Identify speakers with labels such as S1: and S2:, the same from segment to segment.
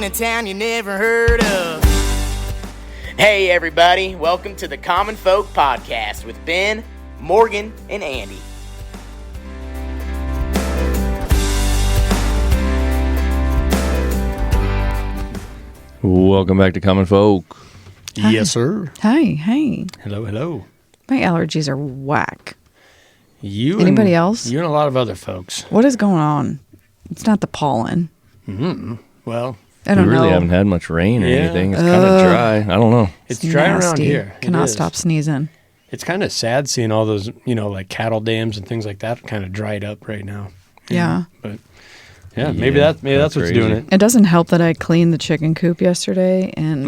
S1: in a town you never heard of. Hey everybody, welcome to the Common Folk Podcast with Ben, Morgan, and Andy.
S2: Welcome back to Common Folk.
S3: Hi. Yes, sir.
S4: Hi.
S3: Hello, hello.
S4: My allergies are whack.
S3: Anybody
S4: else?
S3: You and a lot of other folks.
S4: What is going on? It's not the pollen.
S3: Well,
S4: I don't
S2: we really
S4: know.
S2: haven't had much rain or anything. It's kind of dry. I don't know.
S3: It's dry around
S4: nasty.
S3: here.
S4: Cannot stop sneezing.
S3: It's kind of sad seeing all those, like cattle dams and things like that kind of dried up right now.
S4: Yeah.
S3: But maybe that's what's
S2: crazy.
S3: doing it.
S4: It doesn't help that I cleaned the chicken coop yesterday and,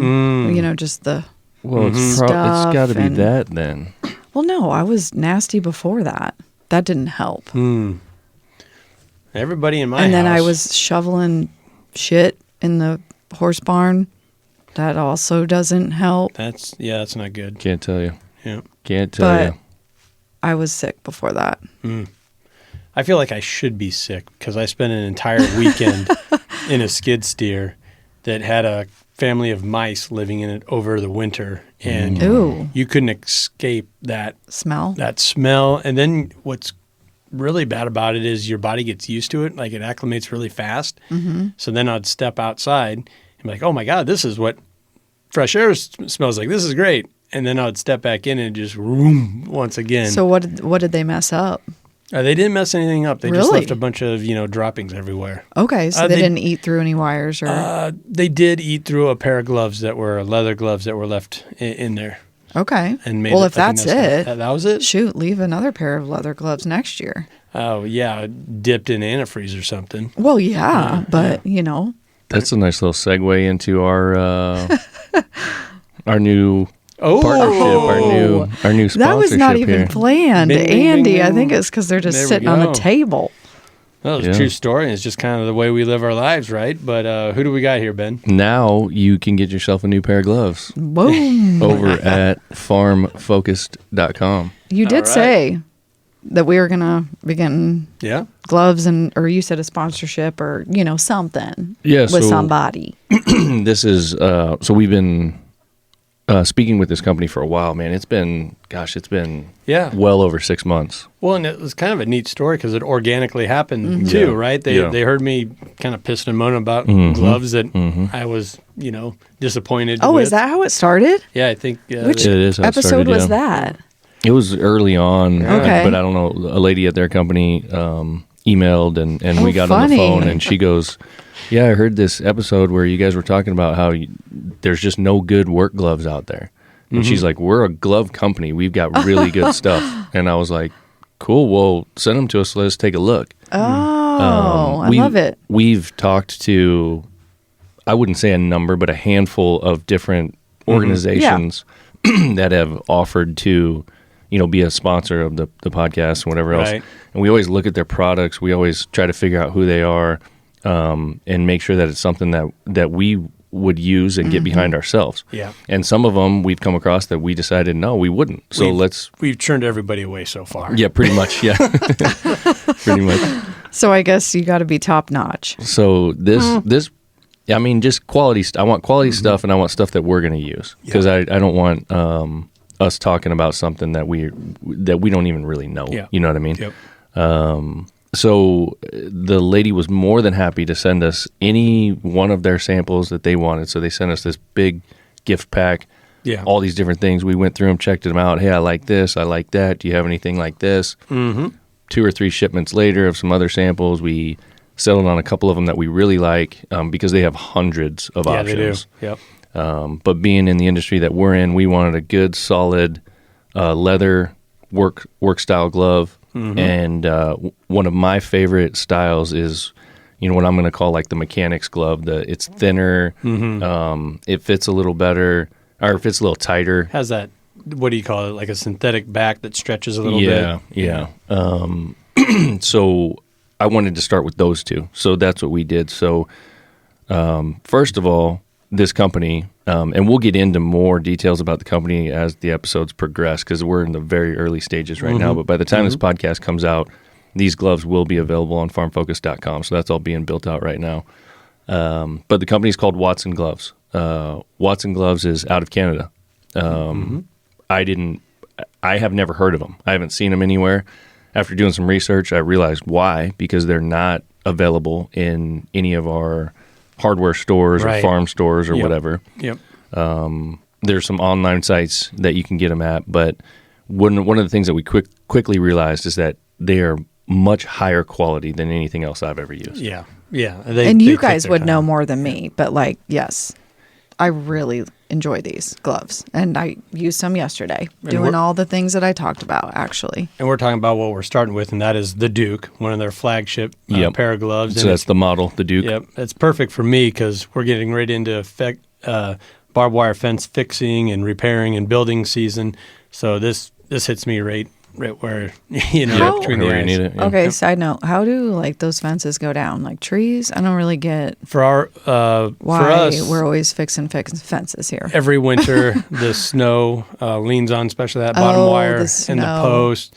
S4: just the
S2: Well, it's
S4: stuff.
S2: it's got to be
S4: and-
S2: that then.
S4: Well, no, I was nasty before that. That didn't help.
S3: Everybody in my
S4: And then I
S3: house-
S4: was shoveling shit in the horse barn. That also doesn't help.
S3: That's not good.
S2: Can't tell you.
S3: Yeah.
S2: Can't tell
S4: But
S2: you.
S4: I was sick before that.
S3: I feel like I should be sick because I spent an entire weekend in a skid steer that had a family of mice living in it over the winter, and
S4: Ooh.
S3: you couldn't escape that
S4: Smell?
S3: smell. And then what's really bad about it is your body gets used to it, like it acclimates really fast. So then I'd step outside and be like, oh my God, this is what fresh air smells like. This is great. And then I'd step back in and just room once again.
S4: So what did they mess up?
S3: They didn't mess anything up. They just
S4: Really?
S3: left a bunch of, droppings everywhere.
S4: Okay, so they
S3: they-
S4: didn't eat through any wires or
S3: They did eat through a pair of leather gloves that were left in there.
S4: okay.
S3: And made
S4: well,
S3: it
S4: if that's
S3: like a mess.
S4: it,
S3: That was it?
S4: shoot, leave another pair of leather gloves next year.
S3: Oh, yeah. Dipped in antifreeze or something.
S4: Well, yeah, but
S2: That's a nice little segue into our new
S3: Oh,
S2: partnership, our new sponsorship
S4: that was not even
S2: here.
S4: planned,
S3: Bing, bing,
S4: Andy.
S3: bing,
S4: I
S3: bing.
S4: think it's because they're just
S3: There we
S4: sitting on
S3: go.
S4: the table.
S3: That was
S2: Yeah.
S3: a true story. And it's just kind of the way we live our lives, right? But who do we got here, Ben?
S2: Now you can get yourself a new pair of gloves
S4: Boom!
S2: over at farmfocused.com.
S4: You did
S3: All right.
S4: say that we were gonna be getting
S3: Yeah.
S4: gloves, or you said a sponsorship, or something.
S2: Yeah,
S4: with
S2: so-
S4: somebody.
S2: This is so we've been speaking with this company for a while, man. It's been
S3: Yeah.
S2: well over 6 months.
S3: Well, and it was kind of a neat story because it organically happened too,
S2: Yeah.
S3: right? They
S2: Yeah.
S3: they heard me kind of pissing and moaning about gloves that I was, disappointed
S4: Oh,
S3: with.
S4: is that how it started?
S3: Yeah, I think.
S4: Which
S2: It is how it
S4: episode
S2: started,
S4: was
S2: yeah.
S4: that?
S2: It was early on,
S4: Okay.
S2: but I don't know. A lady at their company emailed, and we got on the
S4: funny.
S2: phone, and she goes, "Yeah, I heard this episode where you guys were talking about how there's just no good work gloves out there." And she's like, "We're a glove company. We've got really good stuff." And I was like, "Cool. Well, send them to us. Let us take a look."
S4: Oh, I love it.
S2: We've talked to, I wouldn't say a number, but a handful of different organizations that have offered to, be a sponsor of the podcast and whatever else.
S3: Right.
S2: And we always look at their products. We always try to figure out who they are and make sure that it's something that we would use and get behind ourselves.
S3: Yeah.
S2: And some of them we've come across that we decided, no, we wouldn't. So
S3: We've turned everybody away so far.
S2: yeah, pretty much. Yeah. Pretty much.
S4: So I guess you got to be top notch.
S2: So this, I mean, just quality. I want quality stuff, and I want stuff that we're going to use because I don't want us talking about something that we don't even really know.
S3: Yeah.
S2: You know what I mean?
S3: Yep.
S2: So the lady was more than happy to send us any one of their samples that they wanted. So they sent us this big gift pack.
S3: Yeah.
S2: All these different things. We went through them, checked them out. Hey, I like this. I like that. Do you have anything like this? 2 or 3 shipments later of some other samples, we settled on a couple of them that we really like because they have hundreds of
S3: Yeah,
S2: options.
S3: they do. Yep.
S2: But being in the industry that we're in, we wanted a good, solid leather work style glove. And one of my favorite styles is, what I'm going to call like the mechanics glove. It's thinner. It fits a little better, or it fits a little tighter.
S3: Has that, what do you call it, like a synthetic back that stretches a little bit?
S2: Yeah. So I wanted to start with those two. So that's what we did. So first of all, this company, and we'll get into more details about the company as the episodes progress because we're in the very early stages right now. But by the time this podcast comes out, these gloves will be available on farmfocus.com. So that's all being built out right now. But the company's called Watson Gloves. Watson Gloves is out of Canada. I have never heard of them. I haven't seen them anywhere. After doing some research, I realized why, because they're not available in any of our hardware stores or farm stores or whatever.
S3: Yep.
S2: There's some online sites that you can get them at, but one of the things that we quickly realized is that they are much higher quality than anything else I've ever used.
S3: Yeah.
S4: And you guys would know more than me, but like, yes, I really enjoy these gloves, and I used some yesterday, doing all the things that I talked about, actually.
S3: And we're talking about what we're starting with, and that is the Duke, one of their flagship pair of gloves.
S2: So that's the model, the Duke.
S3: Yep, it's perfect for me because we're getting right into barbed wire fence fixing and repairing and building season. So this hits me right where, between the eyes.
S2: Need it, yeah.
S4: Okay, side note, how do like those fences go down? Like trees? I don't really get
S3: For our
S4: why
S3: for us,
S4: we're always fixing fences here.
S3: every winter the snow leans on, especially that bottom wire and the post.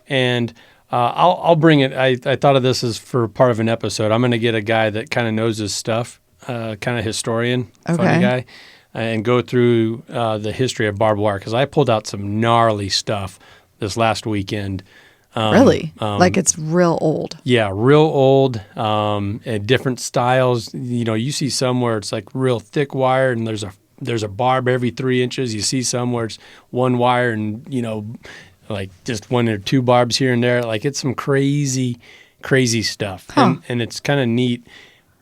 S3: And I'll bring it. I thought of this as for part of an episode. I'm going to get a guy that kind of knows his stuff, kind of historian, funny guy, and go through the history of barbed wire, because I pulled out some gnarly stuff this last weekend.
S4: Really? Like it's real old.
S3: Yeah, real old, and different styles. You see some where it's like real thick wire and there's a barb every 3 inches. You see some where it's one wire and, like just 1 or 2 barbs here and there. Like it's some crazy, crazy stuff.
S4: Huh.
S3: And it's kind of neat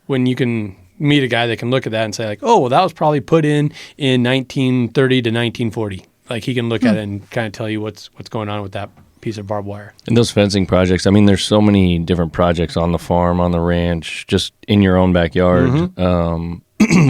S3: when you can meet a guy that can look at that and say like, oh, well, that was probably put in 1930 to 1940. Like he can look at it and kind of tell you what's going on with that piece of barbed wire.
S2: And those fencing projects, I mean, there's so many different projects on the farm, on the ranch, just in your own backyard,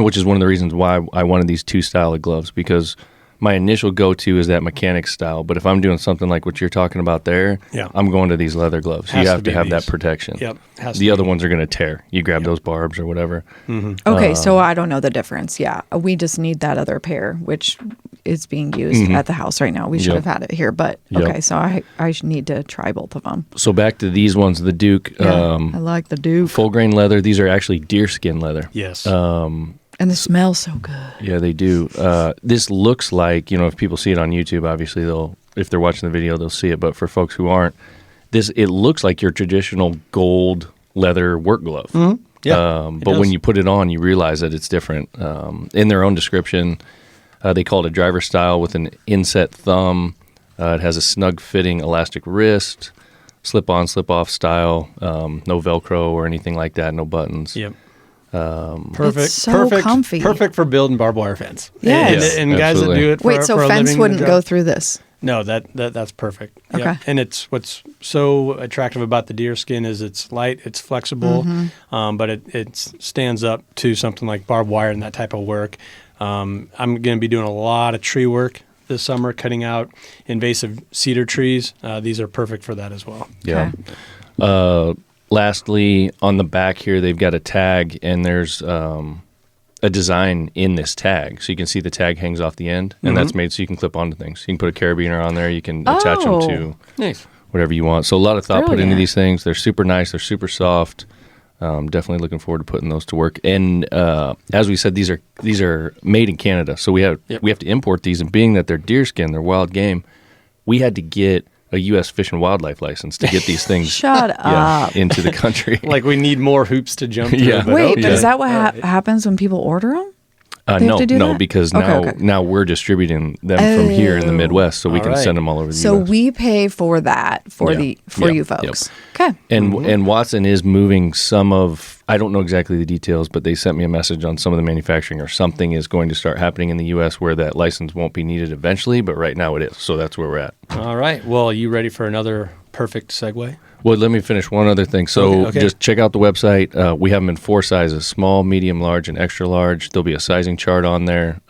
S2: which is one of the reasons why I wanted these 2 style of gloves, because my initial go-to is that mechanic style. But if I'm doing something like what you're talking about there, I'm going to these leather gloves. You have to have that protection.
S3: Yep.
S2: The other ones are going to tear. You grab those barbs or whatever.
S4: Okay, so I don't know the difference. Yeah, we just need that other pair, which is being used at the house right now. We should have had it here, but okay, so I need to try both of them.
S2: So back to these ones, the Duke.
S4: I like the Duke.
S2: Full grain leather. These are actually deerskin leather.
S3: Yes.
S4: And they smell so good.
S2: Yeah, they do. This looks like, if people see it on YouTube, obviously if they're watching the video, they'll see it. But for folks who aren't, it looks like your traditional gold leather work glove.
S3: Mm-hmm. Yeah,
S2: but when you put it on, you realize that it's different. In their own description, they call it a driver style with an inset thumb. It has a snug fitting elastic wrist, slip on, slip off style, no Velcro or anything like that, no buttons.
S3: Yep.
S4: Perfect. It's so comfy.
S3: Perfect for building barbed wire fence.
S4: Yes.
S3: And guys that do it for,
S4: Wait, so
S3: for a
S4: fence
S3: living
S4: wouldn't
S3: job.
S4: go through this?
S3: No, that's perfect.
S4: Okay.
S3: Yep. And it's what's so attractive about the deerskin is it's light, it's flexible, but it stands up to something like barbed wire and that type of work. I'm going to be doing a lot of tree work this summer, cutting out invasive cedar trees. These are perfect for that as well.
S2: Yeah. Lastly, on the back here, they've got a tag, and there's a design in this tag. So you can see the tag hangs off the end, and that's made so you can clip onto things. You can put a carabiner on there. You can attach them to whatever you want. So a lot of thought put into these things. They're super nice. They're super soft. Definitely looking forward to putting those to work. And as we said, these are made in Canada. So we have to import these, and being that they're deerskin, they're wild game, we had to get a U.S. Fish and Wildlife license to get these things into the country.
S3: Like we need more hoops to jump through.
S2: Yeah.
S3: But
S4: Wait, but is that what happens when people order them?
S2: No, because now we're distributing them from here in the Midwest, so we can send them all over the U.S.
S4: So we pay for that for you folks. Okay.
S2: And Watson is moving some of, I don't know exactly the details, but they sent me a message on some of the manufacturing or something is going to start happening in the U.S. where that license won't be needed eventually, but right now it is. So that's where we're at.
S3: All right. Well, are you ready for another perfect segue?
S2: Well, let me finish one other thing. So just check out the website. We have them in 4 sizes, small, medium, large, and extra large. There'll be a sizing chart on there.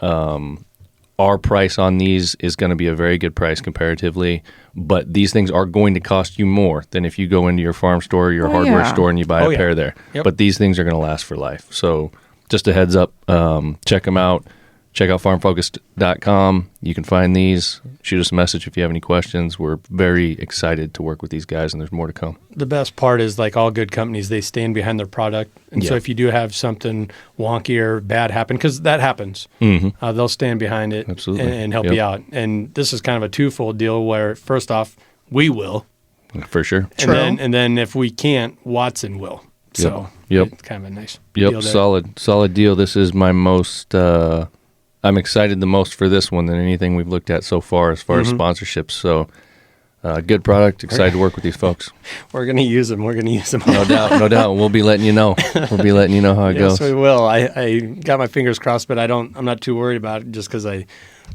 S2: Our price on these is going to be a very good price comparatively, but these things are going to cost you more than if you go into your farm store or your hardware store and you buy a pair there. Yep. But these things are going to last for life. So just a heads up, check them out. check out farmfocus.com. You can find these. Shoot us a message if you have any questions. We're very excited to work with these guys, and there's more to come.
S3: The best part is, like all good companies, they stand behind their product. And so if you do have something wonky or bad happen, because that happens, they'll stand behind it and help you out. And this is kind of a twofold deal where, first off, we will.
S2: For sure.
S3: And then if we can't, Watson will. So it's kind of a nice deal there.
S2: Solid deal. This is my most... I'm excited the most for this one than anything we've looked at so far as sponsorships. So, good product. Excited to work with these folks.
S3: We're going to use them.
S2: No doubt. We'll be letting you know. We'll be letting you know how it goes.
S3: Yes, we will. I got my fingers crossed, but I'm not too worried about it just because I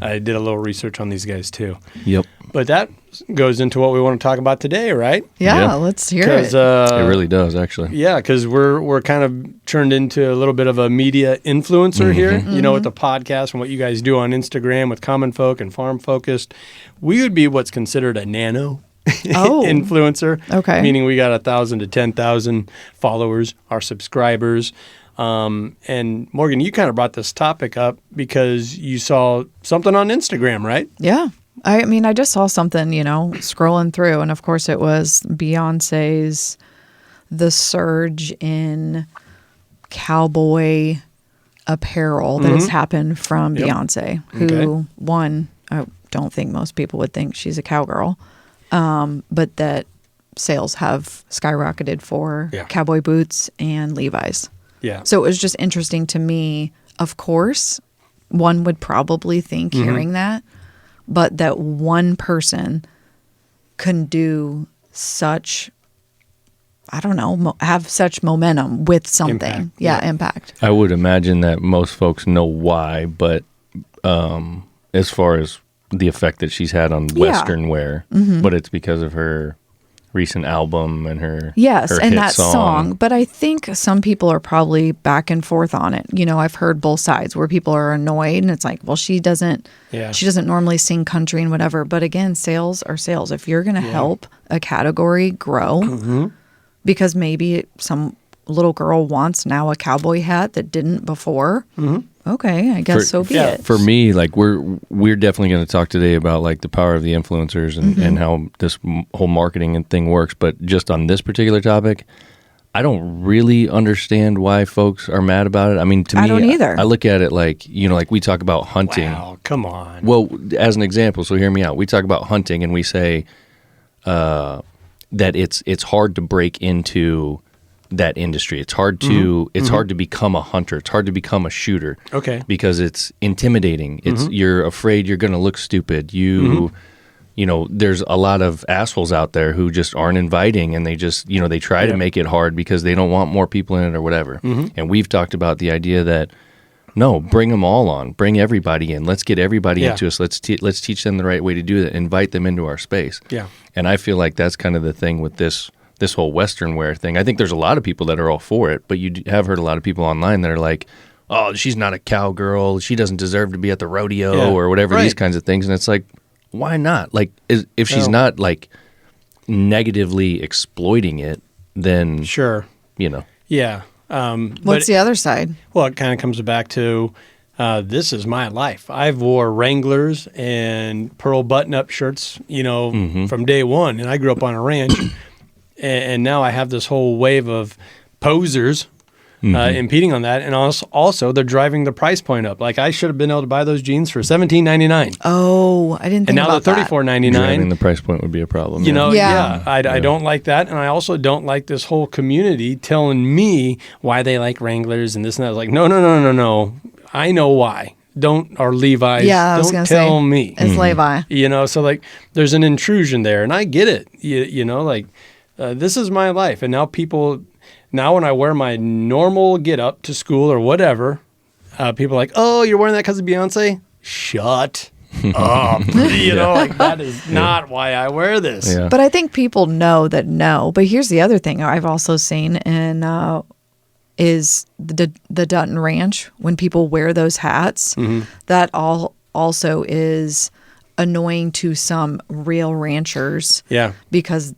S3: did a little research on these guys too.
S2: Yep.
S3: But that goes into what we want to talk about today, right?
S4: Yeah. Let's hear it.
S2: It really does, actually.
S3: Yeah, because we're kind of turned into a little bit of a media influencer here, with the podcast and what you guys do on Instagram with Common Folk and Farm Focused. We would be what's considered a nano influencer.
S4: Okay.
S3: Meaning we got 1,000 to 10,000 followers, our subscribers. And Morgan, you kind of brought this topic up because you saw something on Instagram, right?
S4: Yeah. I mean, I just saw something, scrolling through, and of course it was Beyonce's the surge in cowboy apparel that has happened from Beyonce, who I don't think most people would think she's a cowgirl, but that sales have skyrocketed for cowboy boots and Levi's.
S3: Yeah.
S4: So it was just interesting to me. Of course, one would probably think hearing that, but that one person can do such, I don't know, have such momentum with something.
S3: Impact.
S4: Yeah, impact.
S2: I would imagine that most folks know why, but as far as the effect that she's had on Western wear, but it's because of her recent album and her her
S4: and
S2: hit
S4: that song. But I think some people are probably back and forth on it. I've heard both sides where people are annoyed and it's like, well, she doesn't normally sing country and whatever. But again, sales are sales. If you're going to help a category grow, because maybe some little girl wants now a cowboy hat that didn't before. Okay, I guess so be it.
S2: For me, like we're definitely going to talk today about like the power of the influencers and how this whole marketing and thing works. But just on this particular topic, I don't really understand why folks are mad about it. I mean, to me,
S4: I don't either.
S2: I look at it like, like we talk about hunting.
S3: Wow, come on.
S2: Well, as an example, so hear me out. We talk about hunting and we say that it's hard to break into that industry. It's hard to hard to become a hunter. It's hard to become a shooter.
S3: Okay.
S2: Because it's intimidating. It's you're afraid you're going to look stupid. There's a lot of assholes out there who just aren't inviting, and they just they try to make it hard because they don't want more people in it or whatever. And we've talked about the idea that no, bring them all on. Bring everybody in. Let's get everybody into us. Let's teach them the right way to do that. Invite them into our space.
S3: Yeah.
S2: And I feel like that's kind of the thing with this whole Western wear thing. I think there's a lot of people that are all for it, but you have heard a lot of people online that are like, oh, she's not a cowgirl. She doesn't deserve to be at the rodeo or whatever, these kinds of things. And it's like, why not? Like, if she's not like negatively exploiting it, then
S3: sure. Yeah.
S4: What's the other side?
S3: Well, it kind of comes back to this is my life. I've wore Wranglers and pearl button-up shirts, from day one, and I grew up on a ranch. And now I have this whole wave of posers impeding on that. And also, they're driving the price point up. Like, I should have been able to buy those jeans for $17.99.
S4: Oh, I didn't think about that.
S3: And now they're $34.99.
S2: Driving the price point would be a problem.
S3: I don't like that. And I also don't like this whole community telling me why they like Wranglers and this and that. I was like, no. I know why. Or Levi's.
S4: Yeah, I was
S3: don't
S4: say,
S3: tell me.
S4: It's Levi.
S3: So like, there's an intrusion there. And I get it. This is my life. And now when I wear my normal get up to school or whatever, people are like, oh, you're wearing that because of Beyonce? Shut up. That is not why I wear this.
S2: Yeah.
S4: But I think people know that no. But here's the other thing I've also seen is the Dutton Ranch, when people wear those hats, that also is annoying to some real ranchers.
S3: Yeah.
S4: Because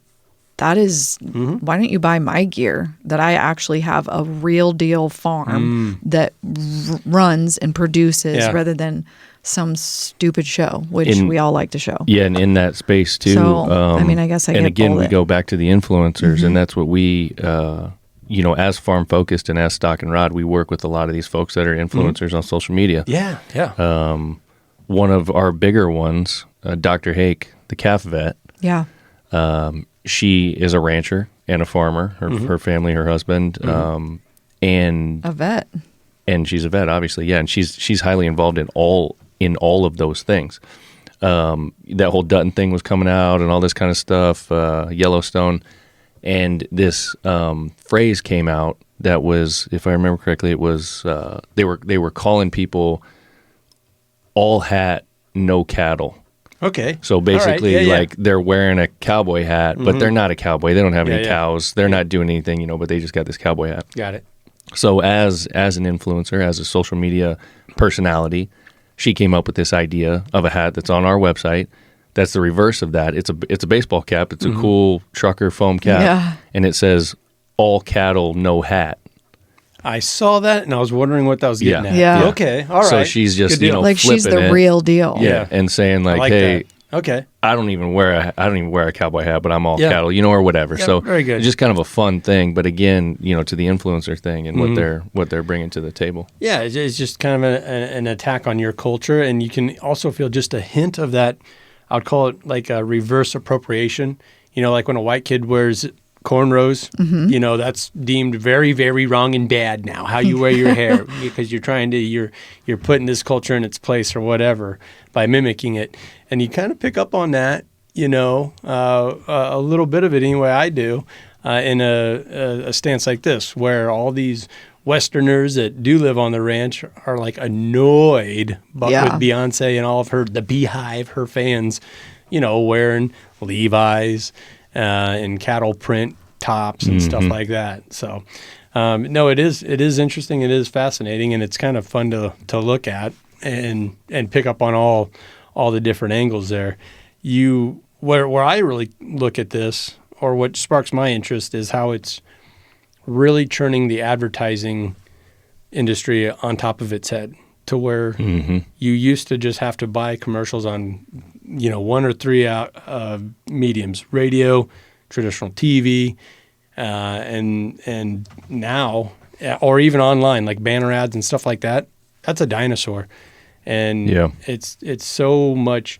S4: that is, why don't you buy my gear that I actually have a real deal farm that runs and produces rather than some stupid show, which we all like to show.
S2: Yeah, and in that space too.
S4: So, I mean, I guess I
S2: and
S4: get
S2: again,
S4: all
S2: we
S4: it.
S2: go back to the influencers, and that's what we, as farm focused and as Stock and Rod, we work with a lot of these folks that are influencers on social media.
S3: Yeah.
S2: One of our bigger ones, Dr. Hake, the calf vet.
S4: Yeah.
S2: She is a rancher and a farmer. Her family, her husband, and
S4: A vet.
S2: and she's a vet, obviously. Yeah, and she's highly involved in all of those things. That whole Dutton thing was coming out and all this kind of stuff, Yellowstone, and this phrase came out that was, if I remember correctly, it was they were calling people all hat, no cattle.
S3: Okay.
S2: So basically,
S3: All right.
S2: like they're wearing a cowboy hat, but they're not a cowboy. They don't have any
S3: Yeah.
S2: cows. They're not doing anything, but they just got this cowboy hat.
S3: Got it.
S2: So as an influencer, as a social media personality, she came up with this idea of a hat that's on our website. That's the reverse of that. It's a baseball cap. It's a cool trucker foam cap,
S4: Yeah.
S2: and it says "all cattle, no hat."
S3: I saw that and I was wondering what that was getting at.
S4: Yeah.
S3: Okay. All right.
S2: So she's just
S3: Good deal.
S4: Like she's
S2: flipping
S4: the
S2: it.
S4: real deal.
S2: Yeah, and saying
S3: I
S2: like,
S3: like
S2: "Hey,
S3: that. Okay.
S2: I don't even wear a cowboy hat, but I'm all
S3: Yeah.
S2: cattle," or whatever.
S3: Yeah,
S2: So
S3: very good.
S2: it's just kind of a fun thing. But again, to the influencer thing and what they're bringing to the table.
S3: Yeah, it's just kind of an attack on your culture, and you can also feel just a hint of that. I'd call it like a reverse appropriation. Like when a white kid wears cornrows, that's deemed very, very wrong and bad now. How you wear your hair because you're putting this culture in its place or whatever by mimicking it, and you kind of pick up on that. A little bit of it anyway. I do in a stance like this, where all these Westerners that do live on the ranch are like annoyed with Beyonce and all of the Beehive, her fans, wearing Levi's and cattle print tops and stuff like that. So, no, it is interesting. It is fascinating, and it's kind of fun to look at and pick up on all the different angles there. Where I really look at this, or what sparks my interest, is how it's really turning the advertising industry on top of its head, to where you used to just have to buy commercials on, one or three mediums: radio, traditional TV, and now, or even online, like banner ads and stuff like that. That's a dinosaur, and it's so much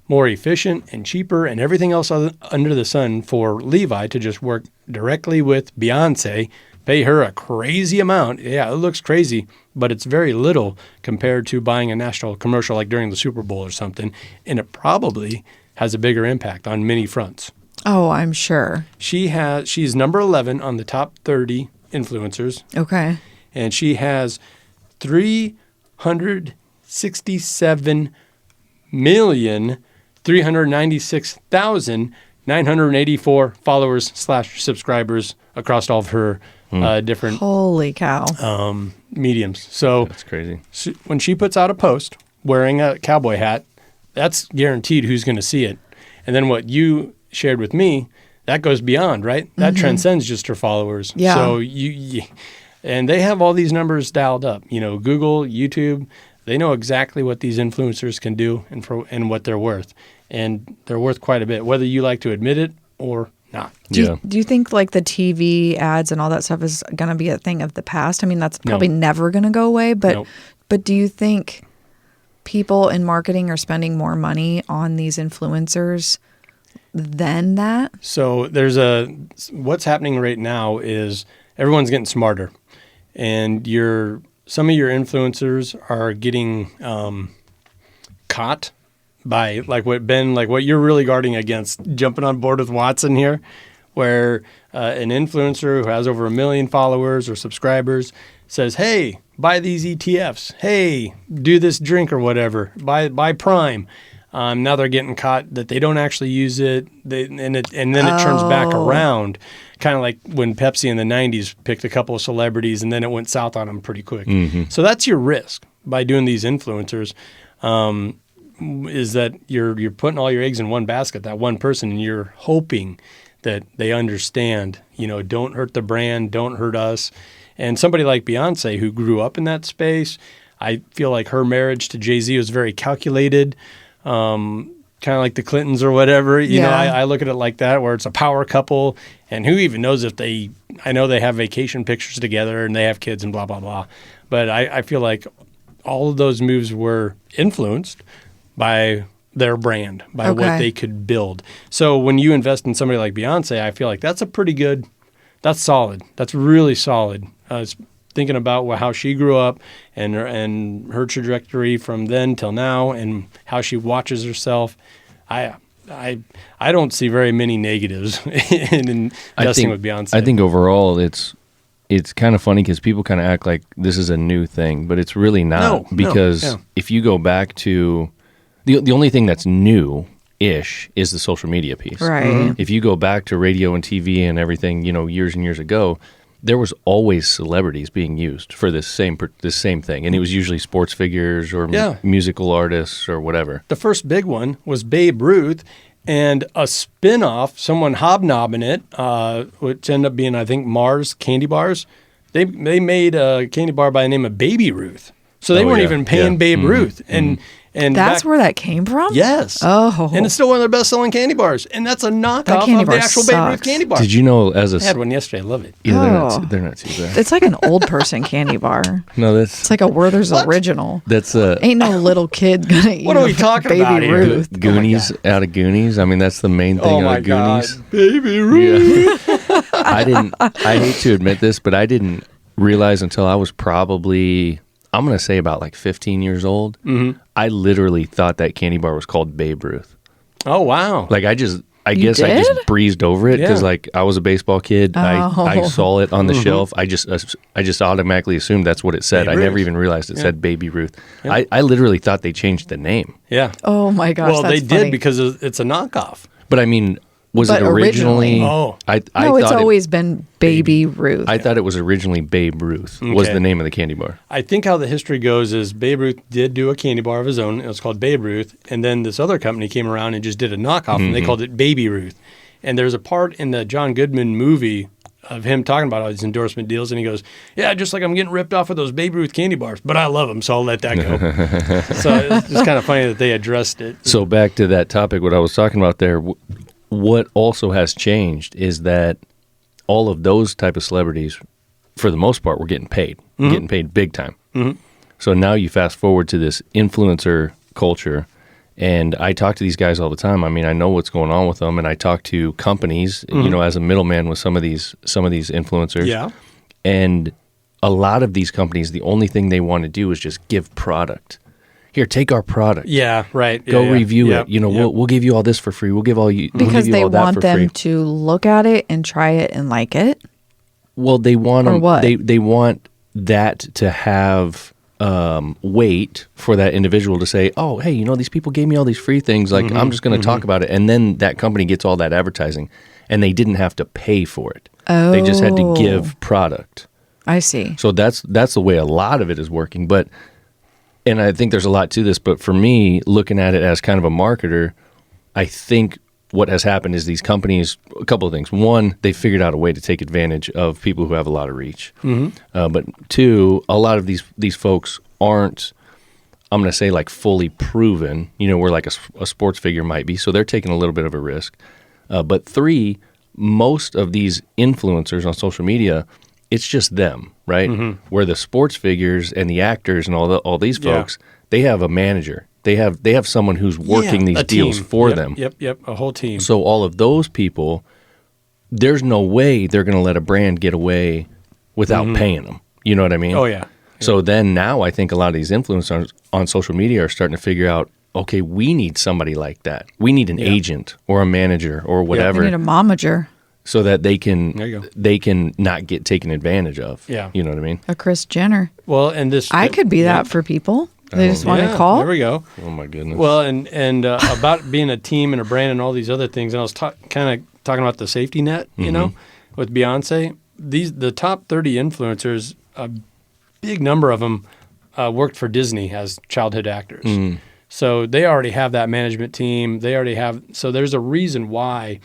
S3: more efficient and cheaper and everything else under the sun for Levi to just work directly with Beyonce, pay her a crazy amount. Yeah, it looks crazy, but it's very little compared to buying a national commercial like during the Super Bowl or something, and it probably has a bigger impact on many fronts.
S4: Oh, I'm sure.
S3: She's number 11 on the top 30 influencers,
S4: Okay.
S3: and she has 396,396,984 followers/subscribers across all of her different
S4: Holy cow.
S3: mediums. So
S2: That's crazy.
S3: when she puts out a post wearing a cowboy hat, that's guaranteed who's going to see it. And then what you shared with me, that goes beyond, right? That transcends just her followers.
S4: Yeah.
S3: So and they have all these numbers dialed up. Google, YouTube, they know exactly what these influencers can do and what they're worth. And they're worth quite a bit, whether you like to admit it or not.
S4: Do you think like the TV ads and all that stuff is going to be a thing of the past? I mean, that's probably never going to go away, but
S3: Nope.
S4: but do you think people in marketing are spending more money on these influencers than that?
S3: So what's happening right now is everyone's getting smarter, and some of your influencers are getting caught by like what you're really guarding against, jumping on board with Watson here, where an influencer who has over 1 million followers or subscribers says, "Hey, buy these ETFs. Hey, do this drink or whatever. Buy Prime." Now they're getting caught that they don't actually use it, and then it turns back around, kind of like when Pepsi in the 90s picked a couple of celebrities and then it went south on them pretty quick. So that's your risk by doing these influencers, is that you're putting all your eggs in one basket, that one person, and you're hoping that they understand, don't hurt the brand, don't hurt us. And somebody like Beyonce, who grew up in that space, I feel like her marriage to Jay-Z was very calculated, kind of like the Clintons or whatever. I look at it like that, where it's a power couple, and who even knows if I know they have vacation pictures together and they have kids and blah, blah, blah. But I feel like all of those moves were influenced by their brand, by what they could build. So when you invest in somebody like Beyonce, I feel like that's that's solid. That's really solid. Thinking about how she grew up and her trajectory from then till now and how she watches herself, I don't see very many negatives in investing with Beyonce.
S2: I think overall it's kind of funny because people kind of act like this is a new thing, but it's really not. Because if you go back to the only thing that's new-ish is the social media piece.
S4: Right. Mm-hmm.
S2: If you go back to radio and TV and everything, years and years ago, there was always celebrities being used for this same thing, and it was usually sports figures or musical artists or whatever.
S3: The first big one was Babe Ruth, and a spin-off, someone hobnobbing it, which ended up being, I think, Mars candy bars. They made a candy bar by the name of Baby Ruth. So they weren't even paying Babe Ruth. And
S4: that's where that came from?
S3: Yes.
S4: Oh.
S3: And it's still one of their best-selling candy bars. And that's a knockoff of the actual Babe Ruth candy bar.
S2: Did you know I
S3: had one yesterday. I love it.
S2: Yeah, they're not too bad.
S4: It's like an old person candy bar.
S2: No,
S4: it's like a Werther's original.
S2: That's
S4: ain't no little kid gonna eat.
S3: What are we talking
S4: Baby
S3: about here?
S4: Ruth.
S2: Goonies out of Goonies. I mean, that's the main thing out of Goonies.
S3: Baby Ruth.
S2: Yeah. I hate to admit this, but I didn't realize until I was probably, I'm going to say about like 15 years old. Mm-hmm. I literally thought that candy bar was called Babe Ruth.
S3: Oh, wow.
S2: Like I guess I just breezed over it because like I was a baseball kid. I saw it on the shelf. I just automatically assumed that's what it said.
S3: Babe
S2: I never
S3: Ruth.
S2: even realized it said Baby Ruth. Yeah. I literally thought they changed the name.
S3: Yeah.
S4: Oh my gosh.
S3: Well,
S4: that's
S3: they
S4: funny.
S3: did because it's a knockoff.
S2: But I mean, was
S4: But
S2: it originally?
S3: Oh.
S2: I
S4: No, it's
S2: thought
S4: always been Baby Ruth.
S2: I thought it was originally Babe Ruth was the name of the candy bar.
S3: I think how the history goes is Babe Ruth did do a candy bar of his own. It was called Babe Ruth. And then this other company came around and just did a knockoff, and they called it Baby Ruth. And there's a part in the John Goodman movie of him talking about all these endorsement deals, and he goes, yeah, just like I'm getting ripped off of those Babe Ruth candy bars, but I love them, so I'll let that go. So it's just kind of funny that they addressed it.
S2: So back to that topic, what I was talking about there, what also has changed is that all of those type of celebrities, for the most part, were getting paid big time. Mm-hmm. So now you fast forward to this influencer culture, and I talk to these guys all the time. I mean, I know what's going on with them, and I talk to companies, as a middleman with some of these influencers. Yeah. And a lot of these companies, the only thing they want to do is just give product. Here, take our product.
S3: Yeah, right.
S2: Go review it. We'll give you all this for free. We'll give all you
S4: because
S2: you
S4: they
S2: all that
S4: want
S2: for
S4: them
S2: free.
S4: to look at it and try it and like it.
S2: Well, they want
S4: or
S2: them.
S4: What?
S2: They want that to have weight for that individual to say, "Oh, hey, these people gave me all these free things. Like, I'm just going to talk about it." And then that company gets all that advertising, and they didn't have to pay for it.
S4: Oh,
S2: they just had to give product.
S4: I see.
S2: So that's the way a lot of it is working, and I think there's a lot to this, but for me, looking at it as kind of a marketer, I think what has happened is these companies, a couple of things. One, they figured out a way to take advantage of people who have a lot of reach. Mm-hmm. But two, a lot of these folks aren't, I'm going to say, like fully proven, where like a sports figure might be. So they're taking a little bit of a risk. But three, most of these influencers on social media, it's just them, right? Mm-hmm. Where the sports figures and the actors and all these folks, they have a manager. They have someone who's working these deals for them.
S3: Yep, a whole team.
S2: So all of those people, there's no way they're going to let a brand get away without paying them. You know what I mean?
S3: Oh, yeah.
S2: So then now I think a lot of these influencers on social media are starting to figure out, okay, we need somebody like that. We need an agent or a manager or whatever.
S4: We need a momager.
S2: So that they can not get taken advantage of. Yeah. You know what I mean?
S4: A Kris Jenner.
S3: Well, and this...
S4: I could be that for people. They just want to call.
S3: There we go.
S2: Oh, my goodness.
S3: Well, and about being a team and a brand and all these other things, and I was kind of talking about the safety net, with Beyonce. The top 30 influencers, a big number of them worked for Disney as childhood actors. So they already have that management team. They already have... So there's a reason why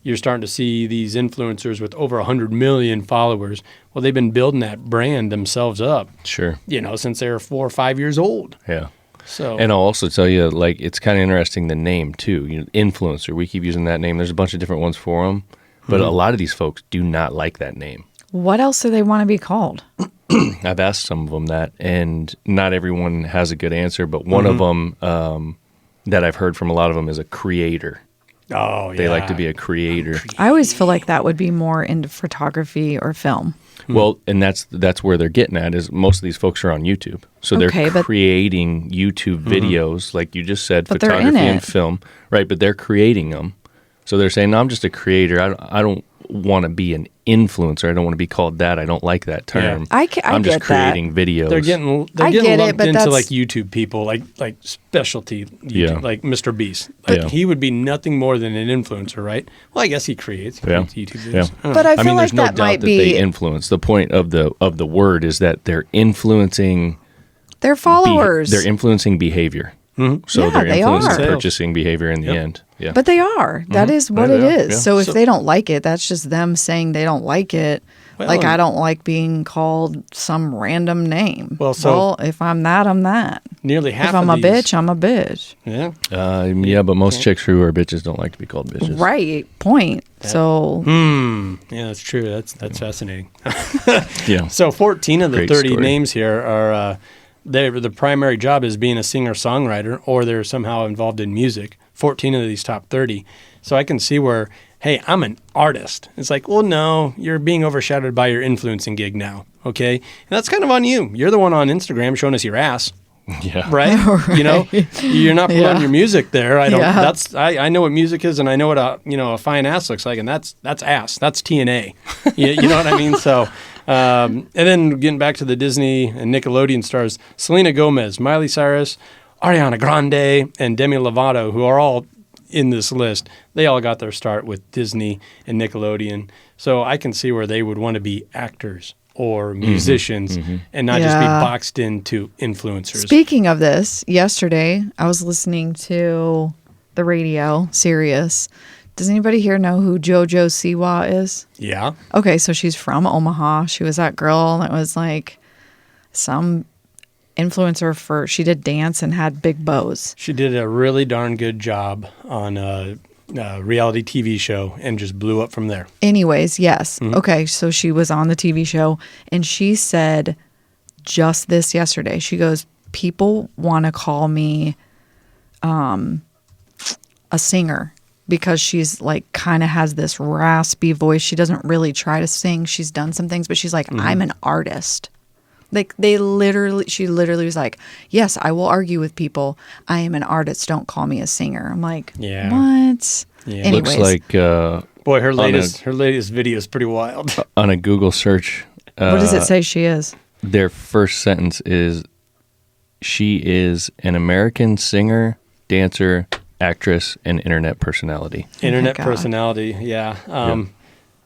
S3: you're starting to see these influencers with over 100 million followers. Well, they've been building that brand themselves up,
S2: Sure.
S3: since they were 4 or 5 years old.
S2: Yeah.
S3: So,
S2: And I'll also tell you, like, it's kind of interesting, the name, too. Influencer. We keep using that name. There's a bunch of different ones for them. But a lot of these folks do not like that name.
S4: What else do they want to be called?
S2: I've asked some of them that, and not everyone has a good answer. But one of them that I've heard from a lot of them is a creator.
S3: oh, yeah.
S2: They like to be a creator.
S4: I always feel like that would be more into photography or film.
S2: Well, and that's where they're getting at is most of these folks are on YouTube. So they're
S4: Okay, but-
S2: creating YouTube videos, like you just said,
S4: But they're in
S2: photography and
S4: it.
S2: film. Right, but they're creating them. So they're saying, no, I'm just a creator. I don't want to be an influencer. I don't want to be called that. I don't like that term.
S4: I
S2: I'm just
S4: get that.
S2: creating videos.
S3: They're getting
S4: I get it,
S3: lumped
S4: but
S3: into
S4: that's-
S3: like YouTube people, like specialty YouTube,
S2: Yeah.
S3: like Mr. Beast.
S2: Yeah.
S3: He would be nothing more than an influencer, right? Well, I guess he creates
S2: Yeah.
S3: YouTube videos.
S2: Yeah.
S3: I don't know.
S4: But I
S2: I
S4: feel
S2: mean,
S4: like
S2: there's no
S4: that
S2: doubt
S4: might
S2: that they
S4: be
S2: influence. The point of the word is that they're influencing
S4: their followers.
S2: they're influencing behavior. So
S4: Yeah,
S2: they're
S4: they
S2: influencing
S4: are.
S2: purchasing behavior in the end. Yeah.
S4: But they are. That is what
S2: Yeah,
S4: it
S2: they are.
S4: is.
S2: Yeah.
S4: So if
S3: So-
S4: they don't like it, that's just them saying they don't like it.
S3: Well,
S4: Like,
S3: and-
S4: I don't like being called some random name.
S3: Well,
S4: if I'm that, I'm that.
S3: Nearly half
S4: If I'm
S3: of
S4: a
S3: these,
S4: bitch, I'm a bitch.
S3: Yeah.
S2: Yeah, but most chicks who are bitches don't like to be called bitches.
S4: Right. Point. So
S3: Yeah, that's true. That's fascinating.
S2: Yeah.
S3: So 14 of the
S2: Great
S3: 30
S2: story.
S3: names here are the primary job is being a singer-songwriter, or they're somehow involved in music. 14 of these top 30. So I can see where, hey, I'm an artist. It's like, well, no, you're being overshadowed by your influencing gig now. Okay, and that's kind of on you. You're the one on Instagram showing us your ass.
S2: Yeah.
S3: Right? You know, you're not promoting
S4: Yeah.
S3: your music there. I don't.
S4: Yeah.
S3: I know what music is, and I know what a fine ass looks like, and that's ass. That's TNA. You know what I mean? So, and then getting back to the Disney and Nickelodeon stars, Selena Gomez, Miley Cyrus, Ariana Grande, and Demi Lovato, who are all in this list. They all got their start with Disney and Nickelodeon. So I can see where they would want to be actors or musicians and not just be
S4: Yeah.
S3: boxed into influencers.
S4: speaking of this, yesterday I was listening to the radio, Sirius. Does anybody here know who JoJo Siwa is?
S3: Yeah.
S4: Okay, so she's from Omaha. She was that girl that was like some influencer she did dance and had big bows.
S3: She did a really darn good job on a reality TV show and just blew up from there.
S4: Anyways, yes. Okay, so she was on the TV show and she said just this yesterday. She goes, people want to call me a singer because she's like kind of has this raspy voice. She doesn't really try to sing. She's done some things, but she's like, I'm an artist. Like she literally was like, yes, I will argue with people. I am an artist. Don't call me a singer. I'm like,
S3: Yeah.
S4: what?
S3: Yeah.
S4: Anyways,
S2: Looks like
S3: Boy, her
S2: a-
S3: latest video is pretty wild.
S2: on a Google search,
S4: what does it say she is?
S2: their first sentence is, she is an American singer, dancer, actress, and internet personality.
S3: Internet
S4: God.
S3: personality, yeah.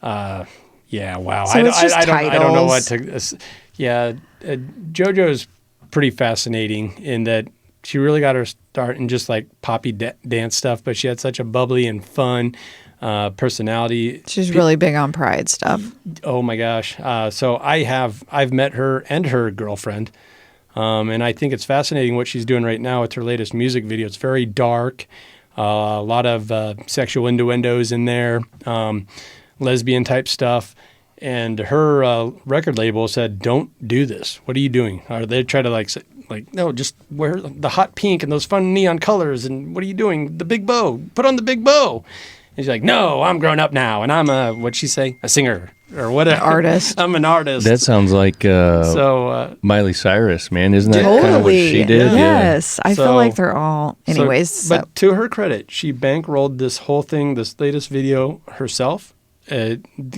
S3: Yeah, wow.
S4: So it's just
S3: I don't know what
S4: titles.
S3: to. Yeah, JoJo's pretty fascinating in that she really got her start in just like poppy dance stuff, but she had such a bubbly and fun personality.
S4: She's really big on pride stuff.
S3: Oh my gosh! So I've met her and her girlfriend, and I think it's fascinating what she's doing right now with her latest music video. It's very dark, a lot of sexual innuendos in there, lesbian type stuff. And her record label said, "Don't do this. What are you doing?" Or they try to like, no, just wear the hot pink and those fun neon colors. And what are you doing? The big bow. Put on the big bow. And she's like, "No, I'm grown up now, and I'm what'd she say? A singer or whatever.
S4: Artist.
S3: I'm an artist."
S2: That sounds like
S3: so.
S2: Miley Cyrus, man. Isn't that kind of what
S4: Totally.
S2: she did?
S4: Yes. I
S3: So-
S4: feel like they're all. Anyways. So,
S3: But to her credit, she bankrolled this whole thing, this latest video herself.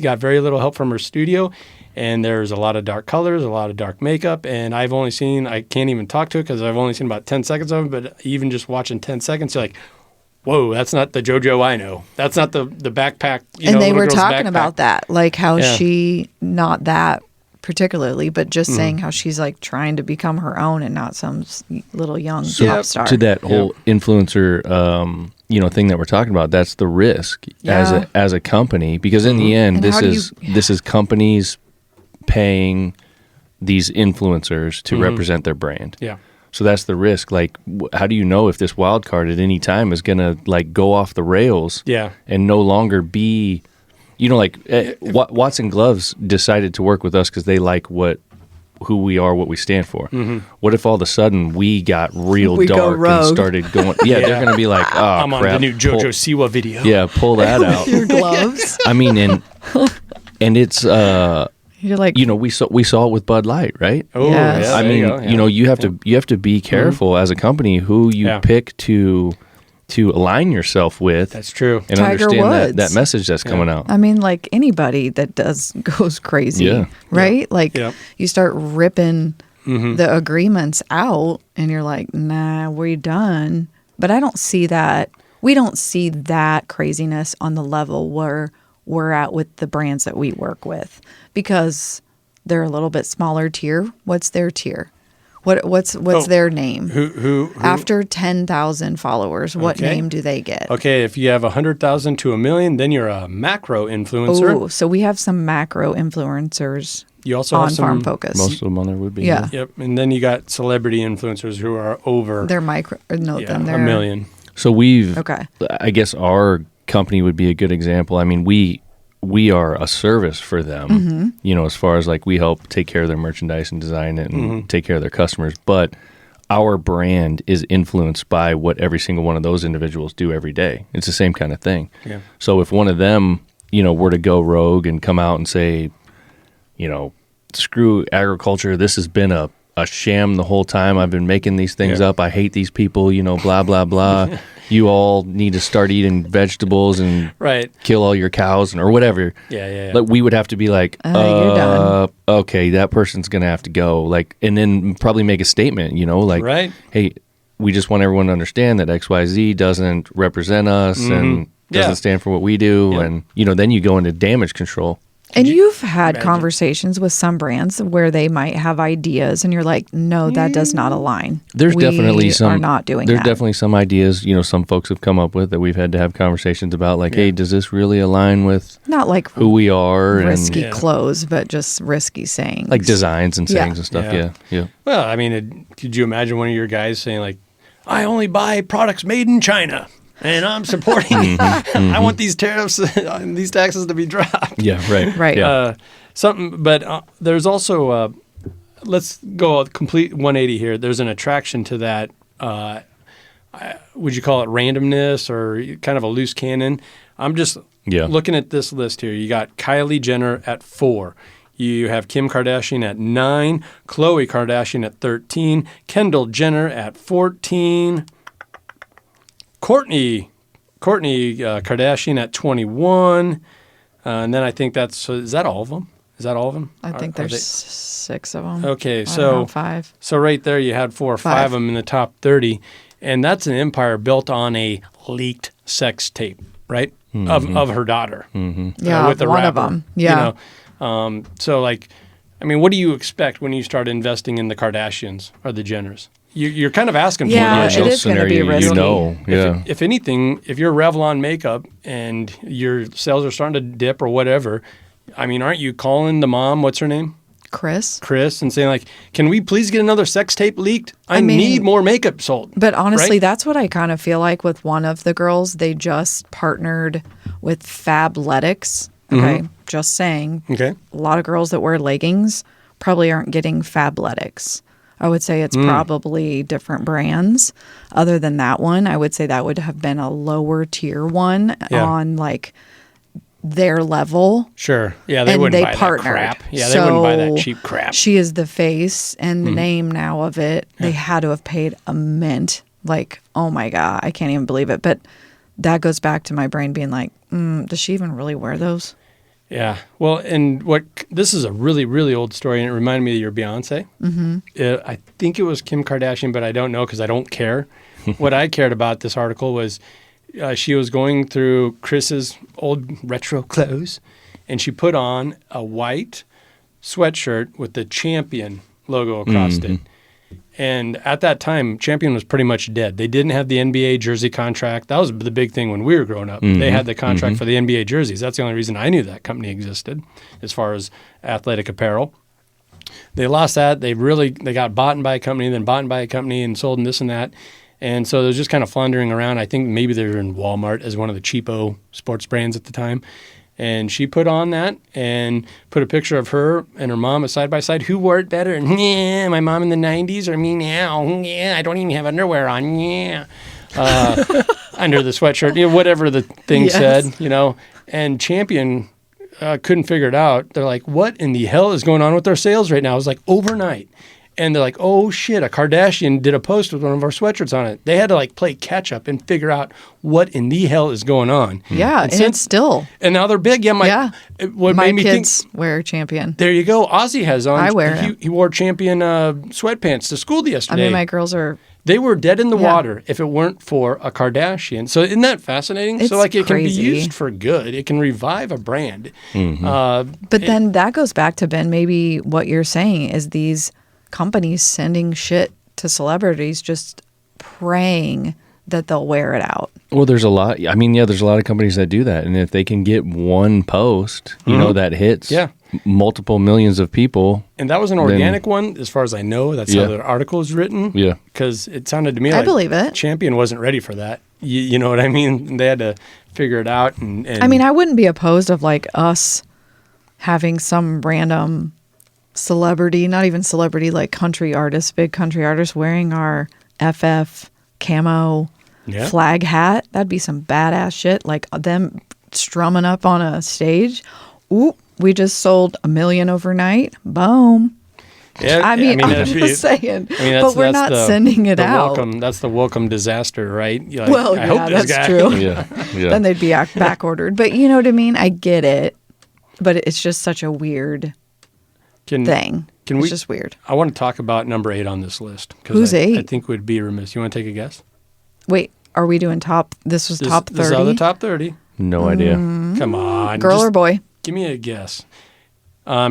S3: Got very little help from her studio, and there's a lot of dark colors, a lot of dark makeup, and I can't even talk to it because I've only seen about 10 seconds of it, but even just watching 10 seconds, you're like, whoa, that's not the JoJo I know. That's not the backpack,
S4: and they
S3: little
S4: were
S3: girl's
S4: talking
S3: backpack.
S4: about that, like how
S3: Yeah.
S4: she not that particularly, but just saying how she's like trying to become her own and not some little young
S2: So
S4: pop star.
S2: to that whole influencer, thing that we're talking about, that's the risk as a company, because in the end,
S4: And
S2: this is companies paying these influencers to represent their brand.
S3: Yeah.
S2: So that's the risk. Like, how do you know if this wild card at any time is going to like go off the rails?
S3: Yeah.
S2: And no longer be, Watson Gloves decided to work with us because they like who we are, what we stand for. What if all of a sudden we got real
S4: We go
S2: dark and
S4: rogue.
S2: started going? Yeah, they're going to be like, "Oh,
S3: I'm
S2: crap,
S3: on the new JoJo Siwa video.
S2: Yeah, pull that out.
S4: Your gloves.
S2: I mean, and it's
S4: You're like,
S2: we saw it with Bud Light, right?
S3: Oh,
S4: Yes.
S3: yeah.
S2: I
S3: there
S2: mean,
S3: you go, yeah.
S2: you have to be careful as a company who you
S3: Yeah.
S2: pick to align yourself with.
S3: That's true.
S2: And
S4: Tiger
S2: understand
S4: Woods.
S2: that message that's coming out.
S4: I mean, like anybody that goes crazy,
S2: Yeah.
S4: right? Like
S3: Yep.
S4: you start ripping the agreements out and you're like, nah, we're done. But I don't see that. We don't see that craziness on the level where we're at with the brands that we work with because they're a little bit smaller tier. What's their tier? What's their name?
S3: Who?
S4: After 10,000 followers, what
S3: Okay.
S4: name do they get?
S3: Okay, if you have 100,000 to 1 million, then you're a macro influencer.
S4: Oh, so we have some macro influencers
S3: You also
S4: on
S3: have some
S4: Farm Focus.
S2: Most of them on there would be.
S4: Yeah.
S3: Yep, and then you got celebrity influencers who are over
S4: They're micro. No,
S3: yeah,
S4: then they're
S3: a million.
S2: So we've,
S4: Okay.
S2: I guess our company would be a good example. I mean, we are a service for them, as far as like we help take care of their merchandise and design it and take care of their customers. But our brand is influenced by what every single one of those individuals do every day. It's the same kind of thing.
S3: Yeah.
S2: So if one of them, were to go rogue and come out and say, screw agriculture, this has been a sham the whhole time. I've been making these things up. I hate these people, blah, blah, blah. You all need to start eating vegetables and
S3: Right.
S2: kill all your cows or whatever.
S3: Yeah.
S2: Like we would have to be like,
S4: You're done.
S2: okay, that person's going to have to go. Like, and then probably make a statement, like,
S3: Right.
S2: hey, we just want everyone to understand that XYZ doesn't represent us and doesn't
S3: Yeah.
S2: stand for what we do.
S3: Yeah.
S2: And, then you go into damage control.
S4: And you've had
S3: imagine?
S4: conversations with some brands where they might have ideas, and you're like, "No, that does not align."
S2: There's
S4: We
S2: definitely some
S4: are not doing
S2: There's
S4: that.
S2: definitely some ideas, some folks have come up with that we've had to have conversations about, like, hey, does this really align with
S4: Not like
S2: who we are
S4: risky
S3: Yeah.
S4: clothes, but just risky sayings.
S2: like designs and
S4: Yeah.
S2: sayings and stuff.
S3: Yeah.
S2: Yeah.
S3: Well, I mean, could you imagine one of your guys saying like, "I only buy products made in China, and I'm supporting. I want these tariffs and these taxes to be dropped."
S2: Yeah. Right.
S4: Right.
S2: Yeah.
S3: But there's also let's go a complete 180 here. There's an attraction to that. Would you call it randomness or kind of a loose cannon? I'm just looking at this list here. You got Kylie Jenner at 4. You have Kim Kardashian at 9, Khloe Kardashian at 13, Kendall Jenner at 14, Kourtney Kardashian at 21, and then I think is that all of them? Is that all of them?
S4: I think
S3: Are
S4: there's
S3: they-
S4: 6 of them.
S3: Okay,
S4: I don't
S3: so
S4: know, 5.
S3: So right there, you had 4 or 5
S4: 5.
S3: of them in the top 30, and that's an empire built on a leaked sex tape, right? Of her daughter,
S4: Yeah,
S3: with the
S4: one of
S3: rapper,
S4: them. Yeah.
S3: So like, I mean, what do you expect when you start investing in the Kardashians or the Jenners? You're kind of asking
S4: Yeah,
S3: for
S4: it is gonna be risky.
S2: Yeah.
S3: If anything, if you're Revlon makeup and your sales are starting to dip or whatever, I mean, aren't you calling the mom? What's her name?
S4: Chris.
S3: And saying like, can we please get another sex tape leaked? I
S4: mean-
S3: need more makeup sold.
S4: But honestly,
S3: right?
S4: that's what I kind of feel like with one of the girls. They just partnered with Fabletics. Okay, just saying.
S3: Okay.
S4: A lot of girls that wear leggings probably aren't getting Fabletics. I would say it's probably different brands. Other than that one, I would say that would have been a lower tier one
S3: Yeah.
S4: on like their level.
S3: Sure. Yeah, they
S4: And
S3: wouldn't
S4: they
S3: buy
S4: partnered.
S3: that crap. Yeah, they wouldn't buy that
S4: So
S3: cheap crap.
S4: She is the face and the name now of it. They had to have paid a mint. Like, oh my God, I can't even believe it. But that goes back to my brain being like, does she even really wear those?
S3: Yeah. Well, and this is a really, really old story, and it reminded me of your Beyonce. Mm-hmm. I think it was Kim Kardashian, but I don't know because I don't care. What I cared about this article was she was going through Chris's old retro clothes, and she put on a white sweatshirt with the Champion logo across it. And at that time, Champion was pretty much dead. They didn't have the NBA jersey contract. That was the big thing when we were growing up. They had the contract for the NBA jerseys. That's the only reason I knew that company existed as far as athletic apparel. They lost that. They got bought by a company, then bought by a company and sold and this and that. And so they was just kind of floundering around. I think maybe they were in Walmart as one of the cheapo sports brands at the time. And she put on that and put a picture of her and her mom side by side. Who wore it better? Yeah, my mom in the 90s or me now? Yeah, I don't even have underwear on. Yeah. Under the sweatshirt, whatever the thing said, And Champion couldn't figure it out. They're like, what in the hell is going on with our sales right now? It was like overnight. And they're like, oh, shit, a Kardashian did a post with one of our sweatshirts on it. They had to play catch up and figure out what in the hell is going on.
S4: Yeah, and it's still.
S3: And now they're big. Yeah, what
S4: my
S3: made me
S4: kids
S3: think,
S4: wear Champion.
S3: There you go. Ozzy has on.
S4: I wear
S3: he wore Champion sweatpants to school yesterday.
S4: I mean, my girls are.
S3: They were dead in the water if it weren't for a Kardashian. So isn't that fascinating?
S4: It's
S3: it
S4: crazy.
S3: Can be used for good. It can revive a brand.
S4: But then that goes back to, Ben, maybe what you're saying is these companies sending shit to celebrities just praying that they'll wear it out.
S2: Well, there's a lot. I mean, there's a lot of companies that do that. And if they can get one post, that hits multiple millions of people.
S3: And that was an organic one, as far as I know. That's how the article is written.
S2: Yeah.
S3: Because it sounded to me
S4: I believe it.
S3: Champion wasn't ready for that. You know what I mean? They had to figure it out. And
S4: I mean, I wouldn't be opposed of us having some random celebrity, not even celebrity, big country artists wearing our FF camo flag hat. That'd be some badass shit. Like them strumming up on a stage. Ooh, we just sold 1 million overnight. Boom.
S3: Yeah,
S4: I'm just saying. But we're not sending it out.
S3: That's the welcome disaster, right?
S4: I hope that's true.
S2: Yeah.
S4: Then they'd be back ordered. But you know what I mean? I get it. But it's just such a weird thing. It's just weird.
S3: I want to talk about number 8 on this list.
S4: Who's 8?
S3: I think we'd be remiss. You want to take a guess?
S4: Wait, are we doing top? This was top 30?
S3: This is the top 30.
S2: No idea.
S3: Come on.
S4: Girl or boy?
S3: Give me a guess.